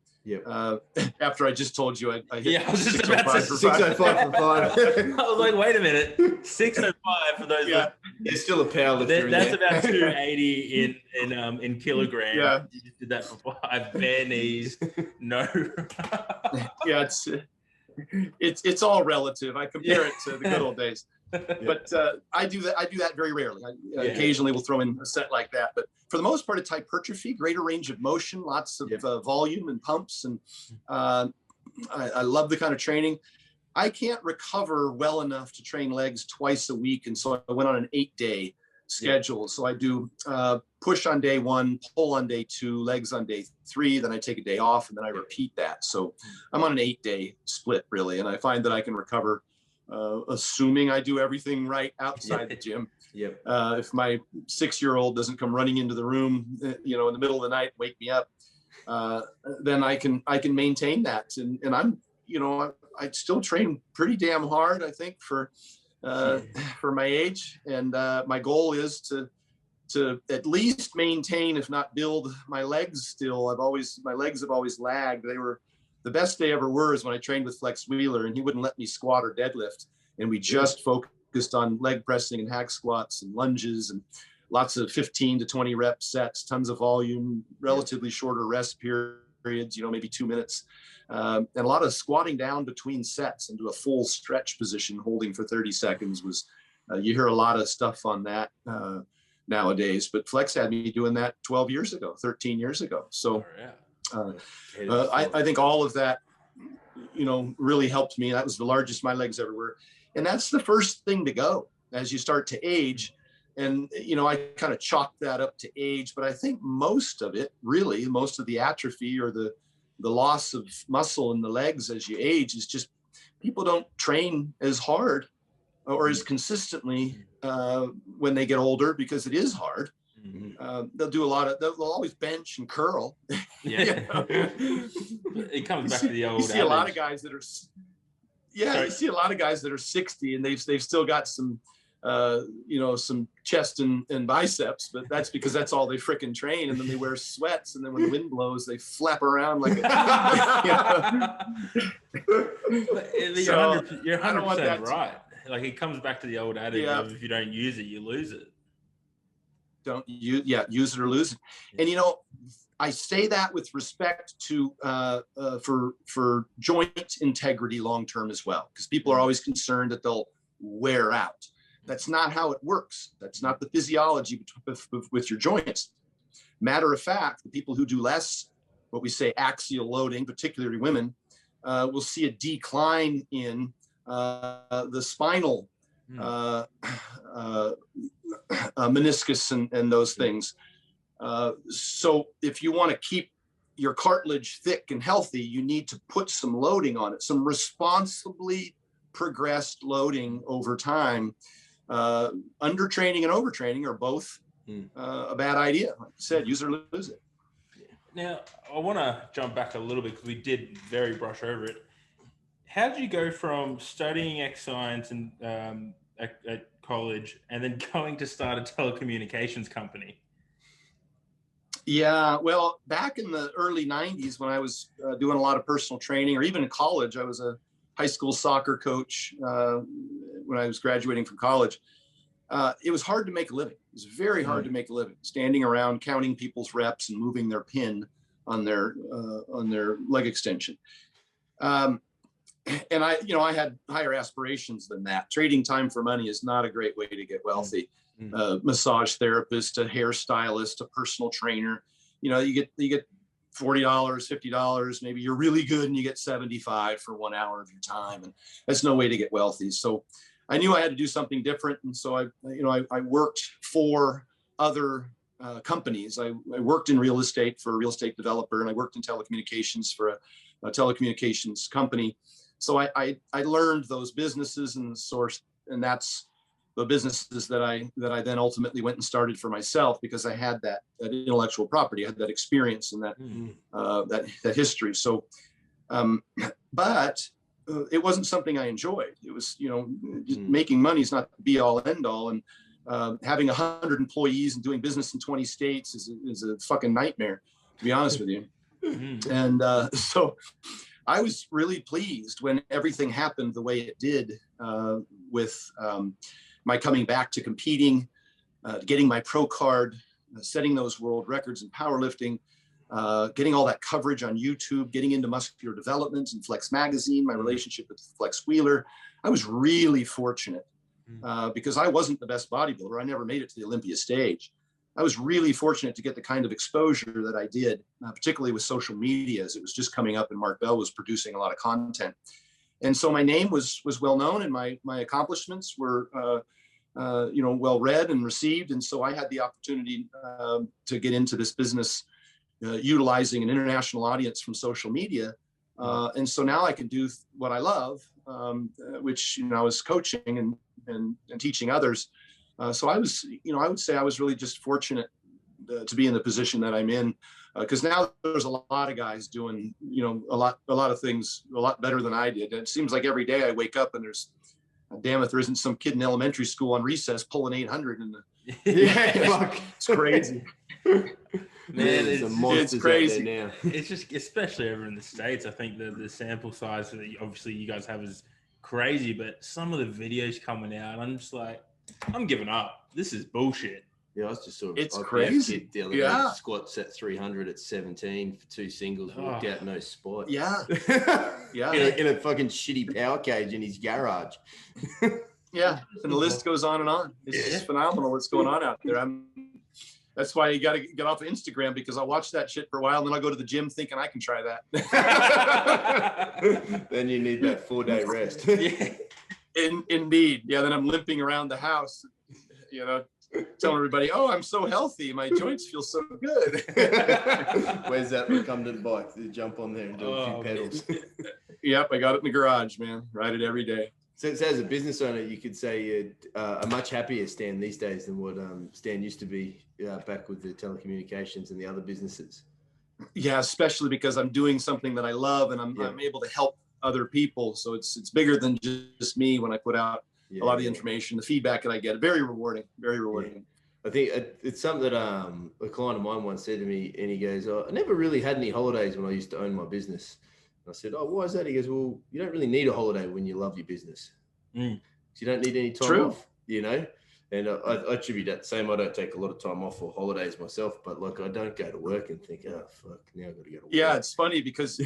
After I just told you I hit I was just about to 605 for 5. I was like, wait a minute, 605 for those. He's still a powerlifter. That's about 280 in kilograms. Yeah. You just did that for 5 bare knees. No. Yeah, it's all relative. I compare it to the good old days. But I do that very rarely. I occasionally will throw in a set like that, but for the most part, it's hypertrophy, greater range of motion, lots of volume and pumps, and I love the kind of training. I can't recover well enough to train legs twice a week, and so I went on an 8-day schedule. So I do push on day 1, pull on day 2, legs on day 3, then I take a day off, and then I repeat that. So I'm on an 8-day split, really, and I find that I can recover, assuming I do everything right outside the gym. If my 6-year-old doesn't come running into the room, in the middle of the night, wake me up, then I can maintain that. And I'm, I still train pretty damn hard, I think, for my age. And my goal is to at least maintain, if not build, my legs still. My legs have always lagged. They were the best they ever were is when I trained with Flex Wheeler, and he wouldn't let me squat or deadlift. And we just focused on leg pressing and hack squats and lunges and lots of 15 to 20 rep sets, tons of volume, relatively shorter rest periods, maybe 2 minutes. And a lot of squatting down between sets into a full stretch position, holding for 30 seconds was, you hear a lot of stuff on that nowadays, but Flex had me doing that 12 years ago, 13 years ago. So I think all of that, really helped me. That was the largest my legs ever were. And that's the first thing to go as you start to age. And, I kind of chalk that up to age, but I think most of it, really, most of the atrophy or the loss of muscle in the legs as you age is just people don't train as hard or as consistently when they get older, because it is hard. They'll do they'll always bench and curl. It comes back to the old. You see a lot of guys that are, you see a lot of guys that are 60 and they've still got some, some chest and biceps, but that's because that's all they frickin' train. And then they wear sweats, and then when the wind blows, they flap around like a, You're 100% right. Like, it comes back to the old adage of, if you don't use it, you lose it. Use it or lose it. And I say that with respect to for joint integrity long term as well, because people are always concerned that they'll wear out. That's not how it works. That's not the physiology with your joints. Matter of fact, the people who do less, what we say axial loading, particularly women, will see a decline in the spinal meniscus and those things. So if you want to keep your cartilage thick and healthy, you need to put some loading on it, some responsibly progressed loading over time. Undertraining and overtraining are both a bad idea. Like I said, use it or lose it. Now, I want to jump back a little bit, because we did very brush over it. How did you go from studying X science and at college and then going to start a telecommunications company? Yeah, well, back in the early 90s, when I was doing a lot of personal training, or even in college, I was a high school soccer coach when I was graduating from college. It was hard to make a living. It was very hard to make a living, standing around counting people's reps and moving their pin on their leg extension. And I had higher aspirations than that. Trading time for money is not a great way to get wealthy. Massage therapist, a hairstylist, a personal trainer. You get $40, $50. Maybe you're really good and you get $75 for 1 hour of your time, and that's no way to get wealthy. So I knew I had to do something different, and so I worked for other companies. I worked in real estate for a real estate developer, and I worked in telecommunications for a telecommunications company. So I learned those businesses and and that's the businesses that I then ultimately went and started for myself, because I had that intellectual property, I had that experience and that history. So, but it wasn't something I enjoyed. It was, just making money is not the be all end all. And having 100 employees and doing business in 20 states is a fucking nightmare, to be honest with you. And so I was really pleased when everything happened the way it did with my coming back to competing, getting my pro card, setting those world records in powerlifting, getting all that coverage on YouTube, getting into muscular development and Flex Magazine, my relationship with Flex Wheeler. I was really fortunate because I wasn't the best bodybuilder. I never made it to the Olympia stage. I was really fortunate to get the kind of exposure that I did, particularly with social media, as it was just coming up and Mark Bell was producing a lot of content. And so my name was well known, and my accomplishments were well read and received. And so I had the opportunity to get into this business utilizing an international audience from social media. And so now I can do what I love, which is coaching and teaching others. So I was, I would say I was really just fortunate to be in the position that I'm in, because now there's a lot of guys doing, a lot of things a lot better than I did. It seems like every day I wake up and there's, damn if there isn't some kid in elementary school on recess pulling 800 in the, it's crazy. Man, it's crazy now. It's just, especially over in the States, I think the sample size that obviously you guys have is crazy, but some of the videos coming out, I'm just like, I'm giving up. This is bullshit. Yeah, I was just sort of. It's crazy. The other day, squats at 300 at 17 for 2 singles, walked out no spot. Yeah. Yeah. in a fucking shitty power cage in his garage. Yeah. And the list goes on and on. It's just phenomenal what's going on out there. That's why you got to get off of Instagram, because I'll watch that shit for a while and then I'll go to the gym thinking I can try that. Then you need that 4-day rest. Indeed. Yeah. Then I'm limping around the house, telling everybody, oh, I'm so healthy. My joints feel so good. Where's that recumbent bike? You jump on there and do a few pedals. Yep. I got it in the garage, man. Ride it every day. So as a business owner, you could say you're a much happier Stan these days than what Stan used to be back with the telecommunications and the other businesses. Yeah, especially because I'm doing something that I love, and I'm able to help other people. So it's bigger than just me when I put out a lot of the information, the feedback that I get. Very rewarding, very rewarding. Yeah. I think it's something that a client of mine once said to me, and he goes, I never really had any holidays when I used to own my business. I said, oh, why is that? He goes, well, you don't really need a holiday when you love your business. You don't need any time off, And I attribute that same. I don't take a lot of time off or holidays myself, but like I don't go to work and think, oh, fuck, now I've got to go to work. Yeah, it's funny because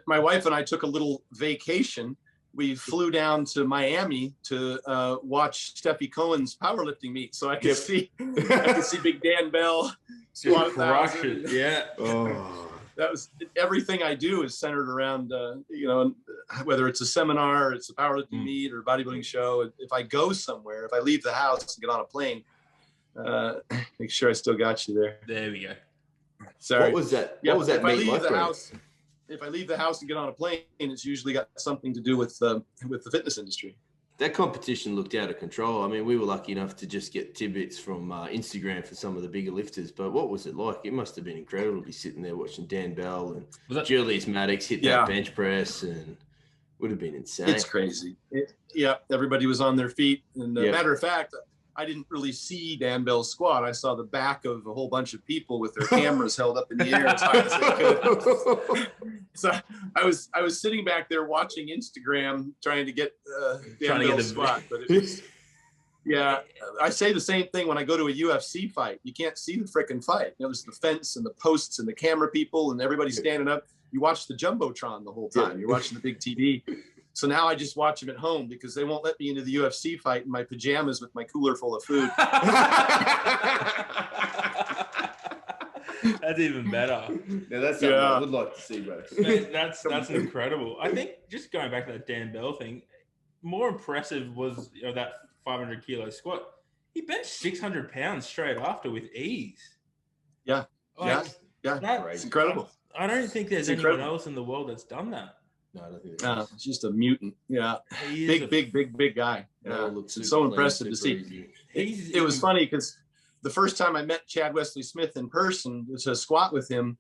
my wife and I took a little vacation. We flew down to Miami to watch Steffi Cohen's powerlifting meet, so I could see Big Dan Bell squat 1,000. Yeah. Oh. That was everything I do is centered around, whether it's a seminar, or it's a powerlifting meet or bodybuilding show. If I go somewhere, if I leave the house and get on a plane, make sure I still got you there. There we go. Sorry. What was that? What was that if I meet leave like? The house, if I leave the house and get on a plane, it's usually got something to do with the fitness industry. That competition looked out of control. I mean, we were lucky enough to just get tidbits from Instagram for some of the bigger lifters. But what was it like? It must have been incredible to be sitting there watching Dan Bell and Julius Maddox hit that bench press, and would have been insane. It's crazy. Everybody was on their feet. And matter of fact, I didn't really see Dan Bell's squat. I saw the back of a whole bunch of people with their cameras held up in the air as high as they could. So I was sitting back there watching Instagram, trying to get Dan Bell's squat. But it was, I say the same thing when I go to a UFC fight. You can't see the frickin' fight. There's the fence and the posts and the camera people and everybody standing up. You watch the Jumbotron the whole time. You're watching the big TV. So now I just watch them at home because they won't let me into the UFC fight in my pajamas with my cooler full of food. That's even better. Yeah, that's something I would like to see, bro. That's incredible. I think just going back to that Dan Bell thing, more impressive was that 500 kilo squat. He benched 600 pounds straight after with ease. Yeah, it's incredible. I don't think there's anyone else in the world that's done that. No, I don't think it's just a mutant. Yeah. Big guy. Yeah. It's so impressive to see. It was funny because the first time I met Chad Wesley Smith in person to squat with him,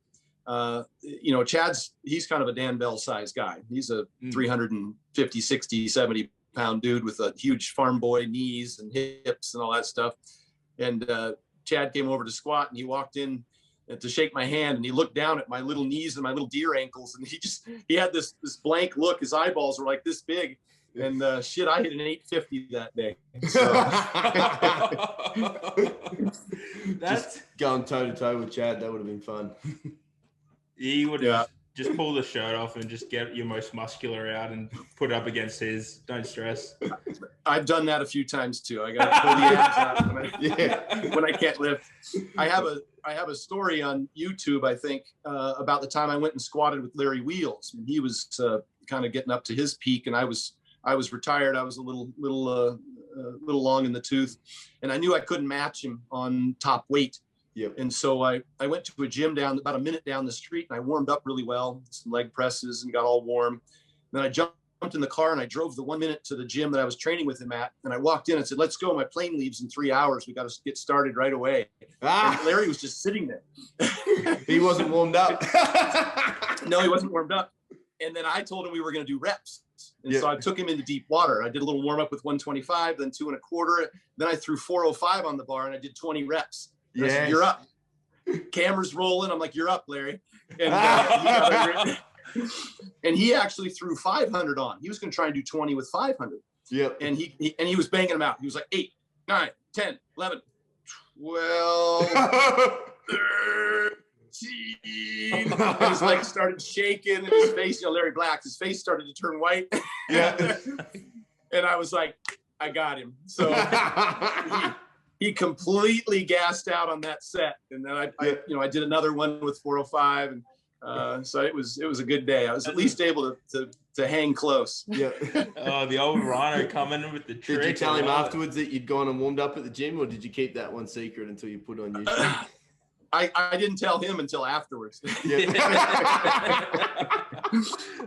he's kind of a Dan Bell size guy. He's a 350, 60, 70 pound dude with a huge farm boy knees and hips and all that stuff. And Chad came over to squat and he walked in to shake my hand, and he looked down at my little knees and my little deer ankles, and he had this blank look. His eyeballs were like this big, And shit, I hit an 850 that day. So. That's just going toe to toe with Chad. That would have been fun. He would have just pull the shirt off and just get your most muscular out and put it up against his. Don't stress. I've done that a few times too. I got to pull the abs out when I can't lift. I have a story on YouTube, I think, about the time I went and squatted with Larry Wheels. And he was kind of getting up to his peak, and I was retired. I was a little long in the tooth, and I knew I couldn't match him on top weight. Yep. And so I went to a gym about a minute down the street, and I warmed up really well, some leg presses, and got all warm. Then I jumped in the car and I drove the 1 minute to the gym that I was training with him at. And I walked in and said, "Let's go. My plane leaves in 3 hours. We got to get started right away." And Larry was just sitting there. He wasn't warmed up. No, he wasn't warmed up. And then I told him we were going to do reps. And so I took him into deep water. I did a little warm up with 125, then 2 1/4. Then I threw 405 on the bar and I did 20 reps. And I said, "You're up." Camera's rolling. I'm like, "You're up, Larry." And, and he actually threw 500 on. He was going to try and do 20 with 500. Yep. And he was banging them out. He was like 8, 9, 10, 11, 12, 13. And his legs started shaking, and his face, Larry Black, his face started to turn white. Yeah. And I was like, I got him. So he completely gassed out on that set. And then I did another one with 405, and so it was a good day. I was at least able to hang close. Yeah. Oh, the old Rhino coming in with the trick. Did you tell him afterwards that you'd gone and warmed up at the gym, or did you keep that one secret until you put on YouTube? I didn't tell him until afterwards. That's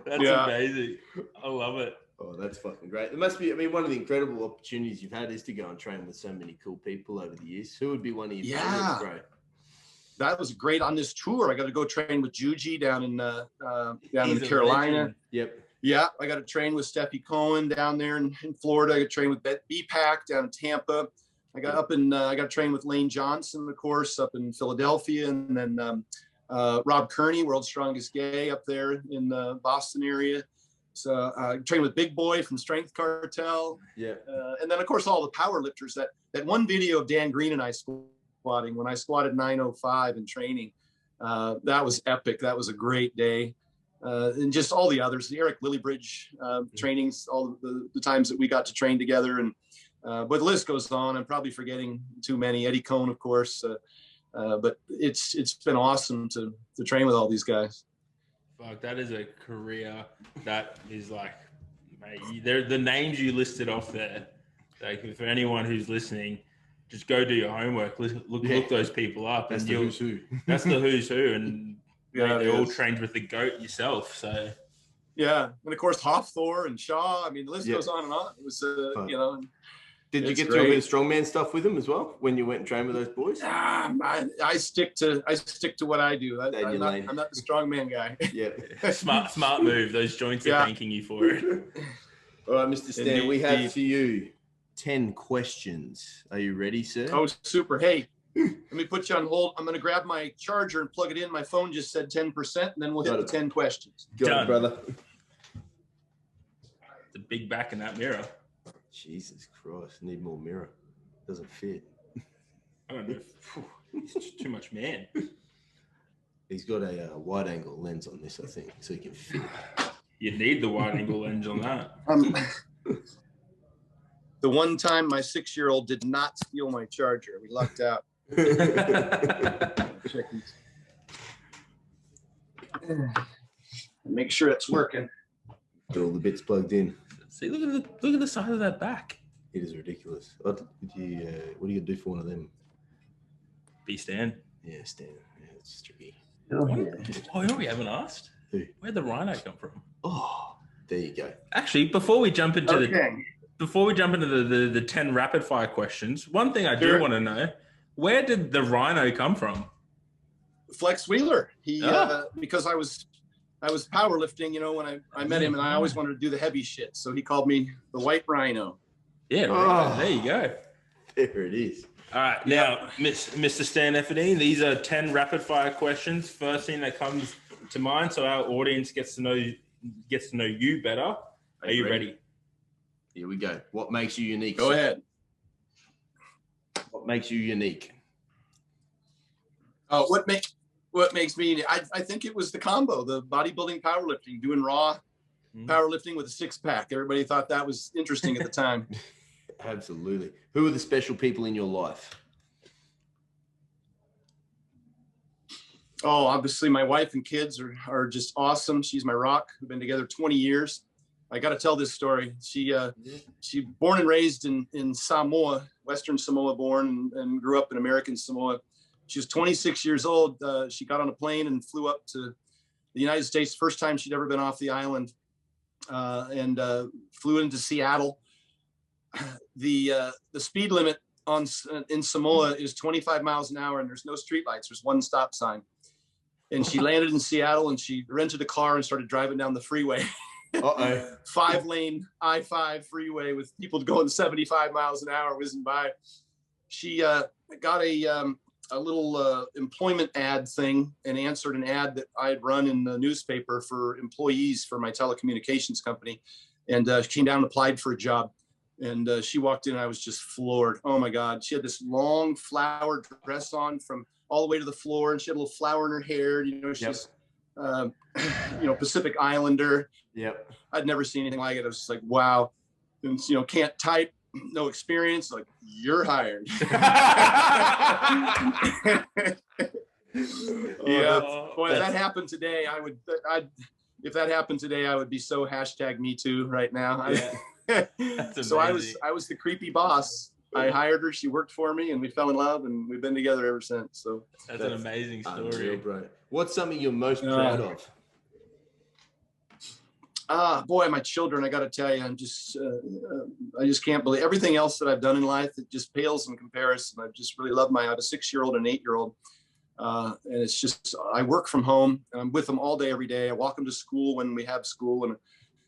amazing. I love it. Oh, that's fucking great. It must be, I mean, one of the incredible opportunities you've had is to go and train with so many cool people over the years. Who would be one of your favorites? Great. That was great on this tour. I got to go train with Juji down in Carolina. Yep. Yeah, I got to train with Steffi Cohen down there in Florida. I got to train with BPAC down in Tampa. I got to train with Lane Johnson, of course, up in Philadelphia, and then Rob Kearney, World's Strongest Gay, up there in the Boston area. So I trained with Big Boy from Strength Cartel. Yeah. And then, of course, all the power lifters. That one video of Dan Green and I squatting, when I squatted 905 in training, that was epic. That was a great day. And just all the others, the Eric Lillybridge trainings, all the times that we got to train together. And but the list goes on. I'm probably forgetting too many. Eddie Cohn, of course. But it's been awesome to train with all these guys. Fuck, that is a career that is like, mate, the names you listed off there. Like, for anyone who's listening, just go do your homework. Look those people up. That's and the who's who. That's the who's who. And they all trained with the GOAT yourself. So yeah, and of course Hofthor and Shaw. I mean, the list goes on and on. It was Did you get to a bit of strongman stuff with them as well when you went and trained with those boys? I stick to what I do. I'm not the strongman guy. Yeah, smart move. Those joints are thanking you for it. All right, Mr. Stan, we have for you 10 questions. Are you ready, sir? Oh, super. Hey, let me put you on hold. I'm going to grab my charger and plug it in. My phone just said 10%, and then we'll hit the 10 questions. Got it, brother. The big back in that mirror. Jesus Christ, need more mirror. Doesn't fit. I don't know. He's too much man. He's got a wide angle lens on this, I think, so he can fit. You need the wide angle lens on that. The one time my 6-year-old did not steal my charger, we lucked out. Make sure it's working. Got all the bits plugged in. See, look at the side of that back. It is ridiculous. What are you gonna do for one of them? Be Stan. Yeah, Stan. Yeah, it's tricky. We haven't asked. Who? Where'd the Rhino come from? Oh, there you go. Actually, before we jump into the 10 rapid fire questions, one thing I do want to know: where did the Rhino come from? Flex Wheeler. He because I was powerlifting, when I met him, and I always wanted to do the heavy shit. So he called me the White Rhino. Yeah, right. There you go. There it is. All right, now, Mr. Stan Efferding, these are 10 rapid fire questions. First thing that comes to mind, so our audience gets to know you better. Are you ready? Here we go. What makes you unique? Go ahead. What makes you unique? What makes me, I think it was the combo, the bodybuilding, powerlifting, doing raw powerlifting with a six-pack. Everybody thought that was interesting at the time. Absolutely. Who are the special people in your life? Oh, obviously my wife and kids are just awesome. She's my rock. We've been together 20 years. I got to tell this story. She born and raised in Samoa, Western Samoa born, and grew up in American Samoa. She was 26 years old. She got on a plane and flew up to the United States. First time she'd ever been off the island, and flew into Seattle. The speed limit in Samoa is 25 miles an hour, and there's no streetlights. There's one stop sign. And she landed in Seattle, and she rented a car and started driving down the freeway. 5-lane I-5 freeway with people going 75 miles an hour whizzing by. She got a little employment ad thing and answered an ad that I had run in the newspaper for employees for my telecommunications company. And she came down and applied for a job. And she walked in, and I was just floored. Oh my God. She had this long flower dress on from all the way to the floor, and she had a little flower in her hair. You know, she's, Pacific Islander. Yep. I'd never seen anything like it. I was just like, wow. And, can't type, no experience. Like, you're hired. Boy, if that happened today, if that happened today, I would be so #MeToo right now. So I was the creepy boss. I hired her. She worked for me, and we fell in love, and we've been together ever since. So that's an amazing story, bro. What's something you're most proud of? Boy, my children, I got to tell you, I just can't believe everything else that I've done in life. It just pales in comparison. I just really love I have a 6-year-old and an 8-year-old. And it's just, I work from home, and I'm with them all day, every day. I walk them to school when we have school, and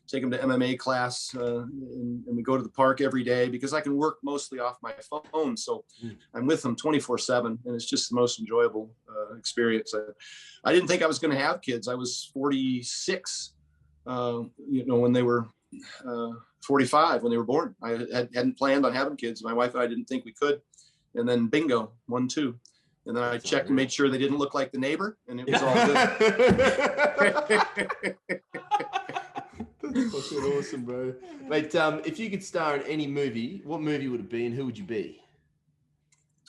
take them to MMA class, and we go to the park every day because I can work mostly off my phone. So I'm with them 24/7, and it's just the most enjoyable experience. I didn't think I was going to have kids. I was 46, when they were 45, when they were born. I hadn't planned on having kids. My wife and I didn't think we could. And then bingo, 1, 2. And then I checked and made sure they didn't look like the neighbor, and it was all good. That's fucking awesome, bro. Mate, if you could star in any movie, what movie would it be, and who would you be?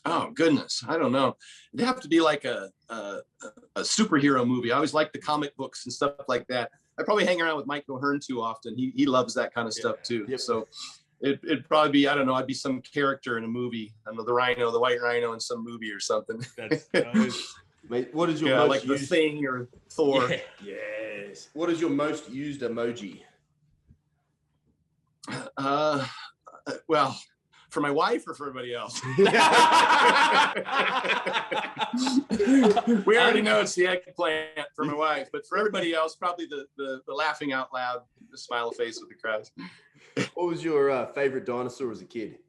Oh goodness, I don't know. It'd have to be like a superhero movie. I always like the comic books and stuff like that. I probably hang around with Mike O'Hearn too often. He loves that kind of stuff too. Yep. So it'd probably be, I don't know, I'd be some character in a movie. I don't know, the Rhino, the White Rhino in some movie or something. That's nice. Mate, what is your most like used... the Thing or Thor? Yeah. Yes. What is your most used emoji? Well, for my wife or for everybody else? We already know it's the eggplant for my wife, but for everybody else, probably the laughing out loud, the smile face with the crowd. What was your favorite dinosaur as a kid?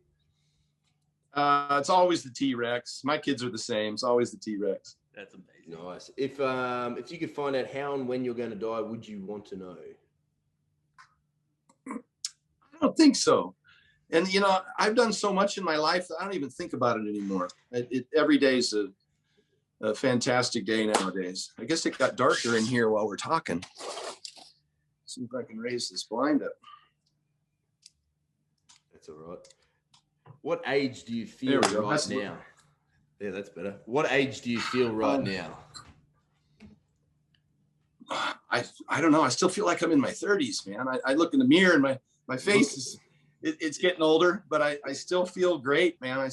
It's always the T-Rex. My kids are the same. It's always the T-Rex. That's amazing. Nice. If you could find out how and when you're going to die, would you want to know? I don't think so. And, I've done so much in my life that I don't even think about it anymore. Every day is a fantastic day nowadays. I guess it got darker in here while we're talking. See if I can raise this blind up. That's all right. What age do you feel right now? Yeah, that's better. What age do you feel right now? I don't know. I still feel like I'm in my 30s, man. I look in the mirror and my face is it's getting older, but I still feel great, man.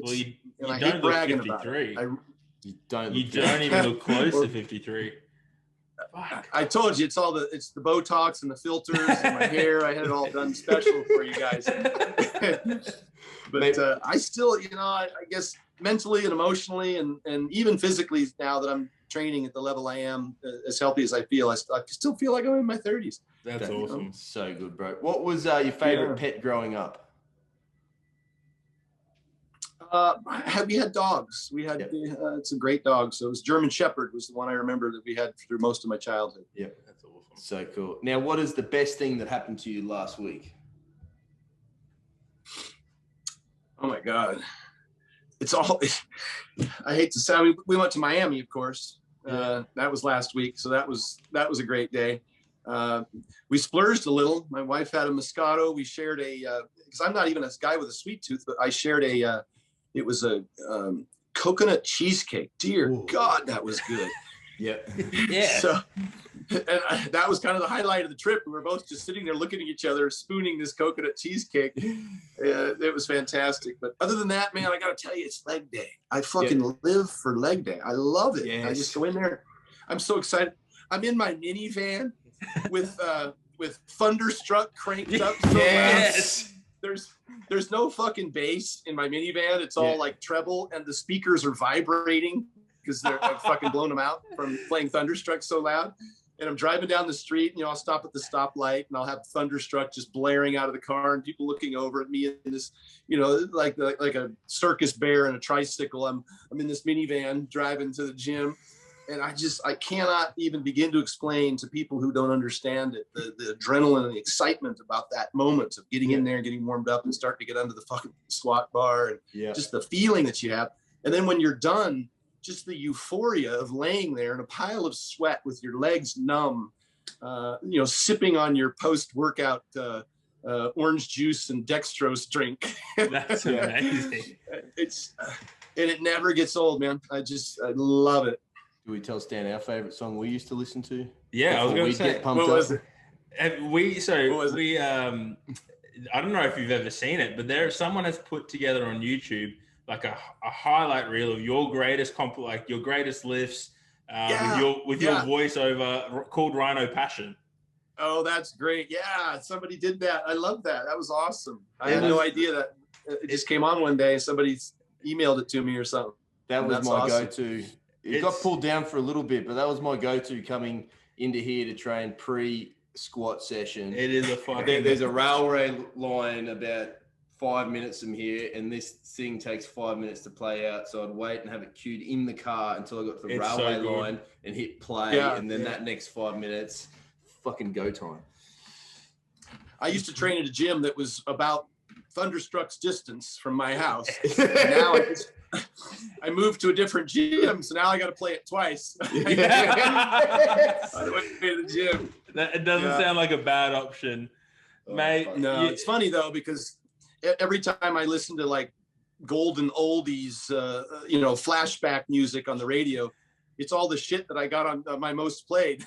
You don't look 53. You don't even look close to 53. I told you it's the Botox and the filters and my hair. I had it all done special for you guys. But I still, I guess mentally and emotionally and even physically, now that I'm training at the level I am, as healthy as I feel, I still feel like I'm in my 30s. That's awesome. So good, bro. What was your favorite pet growing up? We had dogs. We had it's a great dog. So it was German Shepherd was the one I remember that we had through most of my childhood. Yep, that's awesome. So cool. Now, what is the best thing that happened to you last week? Oh my God. It's all, I hate to say, I mean, we went to Miami, of course. That was last week. So that was a great day. We splurged a little. My wife had a Moscato. We shared because I'm not even a guy with a sweet tooth, but I shared it was a coconut cheesecake. Dear God, that was good. Yep. Yeah. So, and that was kind of the highlight of the trip. We were both just sitting there looking at each other, spooning this coconut cheesecake. It was fantastic. But other than that, man, I got to tell you, it's leg day. I fucking live for leg day. I love it. Yes. I just go in there. I'm so excited. I'm in my minivan with Thunderstruck cranked up so yes. loud. There's no fucking bass in my minivan. It's all like treble, and the speakers are vibrating because I've fucking blown them out from playing Thunderstruck so loud. And I'm driving down the street, and I'll stop at the stoplight, and I'll have Thunderstruck just blaring out of the car, and people looking over at me in this, like a circus bear in a tricycle. I'm in this minivan driving to the gym, and I cannot even begin to explain to people who don't understand it the adrenaline and the excitement about that moment of getting in there and getting warmed up and starting to get under the fucking squat bar and just the feeling that you have. And then when you're done, just the euphoria of laying there in a pile of sweat with your legs numb, sipping on your post-workout orange juice and dextrose drink. That's amazing. And it never gets old, man. I love it. Do we tell Stan our favorite song we used to listen to? Yeah, I was going to say. Get pumped up? I don't know if you've ever seen it, but someone has put together on YouTube like a highlight reel of your greatest your greatest lifts with your voiceover called Rhino Passion. Oh, that's great. Yeah, somebody did that. I love that. That was awesome. I had no idea that it just came on one day. Somebody emailed it to me or something. That was my go-to. It got pulled down for a little bit, but that was my go-to coming into here to train pre-squat session. It is a fucking... There's a railway line about 5 minutes from here, and this thing takes 5 minutes to play out. So I'd wait and have it queued in the car until I got to the railway line and hit play, and then that next 5 minutes, fucking go time. I used to train at a gym that was about Thunderstruck's distance from my house. Now I moved to a different gym, so now I got to play it twice. On the way to the gym. It doesn't sound like a bad option, mate. No, it's funny though, because every time I listen to like golden oldies, flashback music on the radio, it's all the shit that I got on my most played.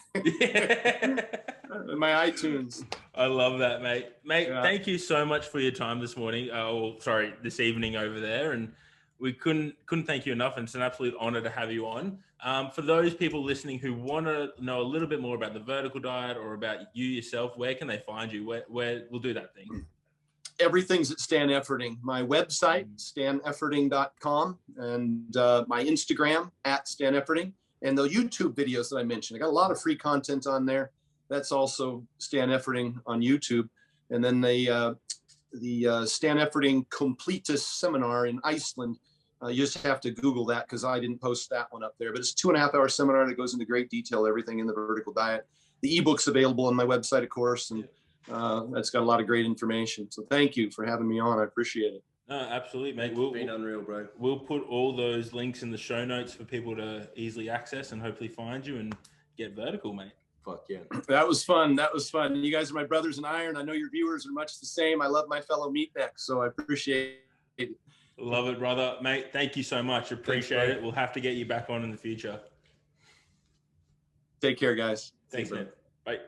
My iTunes. I love that, mate. Thank you so much for your time this morning. This evening over there. And we couldn't thank you enough. And it's an absolute honor to have you on. For those people listening who want to know a little bit more about the vertical diet or about you yourself, where can they find you? Where we'll do that thing. Everything's at Stan Efferding. My website, stanefferding.com, and my Instagram at Stan Efferding, and the YouTube videos that I mentioned. I got a lot of free content on there. That's also Stan Efferding on YouTube. And then the Stan Efferding Completus seminar in Iceland. You just have to Google that because I didn't post that one up there. But it's a 2.5-hour seminar that goes into great detail, everything in the vertical diet. The ebook's available on my website, of course, and that's got a lot of great information. So thank you for having me on. I appreciate it. No, absolutely, mate. It's been unreal, bro. We'll put all those links in the show notes for people to easily access and hopefully find you and get vertical, mate. Fuck yeah. That was fun. You guys are my brothers in iron. I know your viewers are much the same. I love my fellow meatbacks, so I appreciate it. Love it, brother. Mate, thank you so much. Appreciate it. We'll have to get you back on in the future. Take care, guys. Thanks, man. Bye.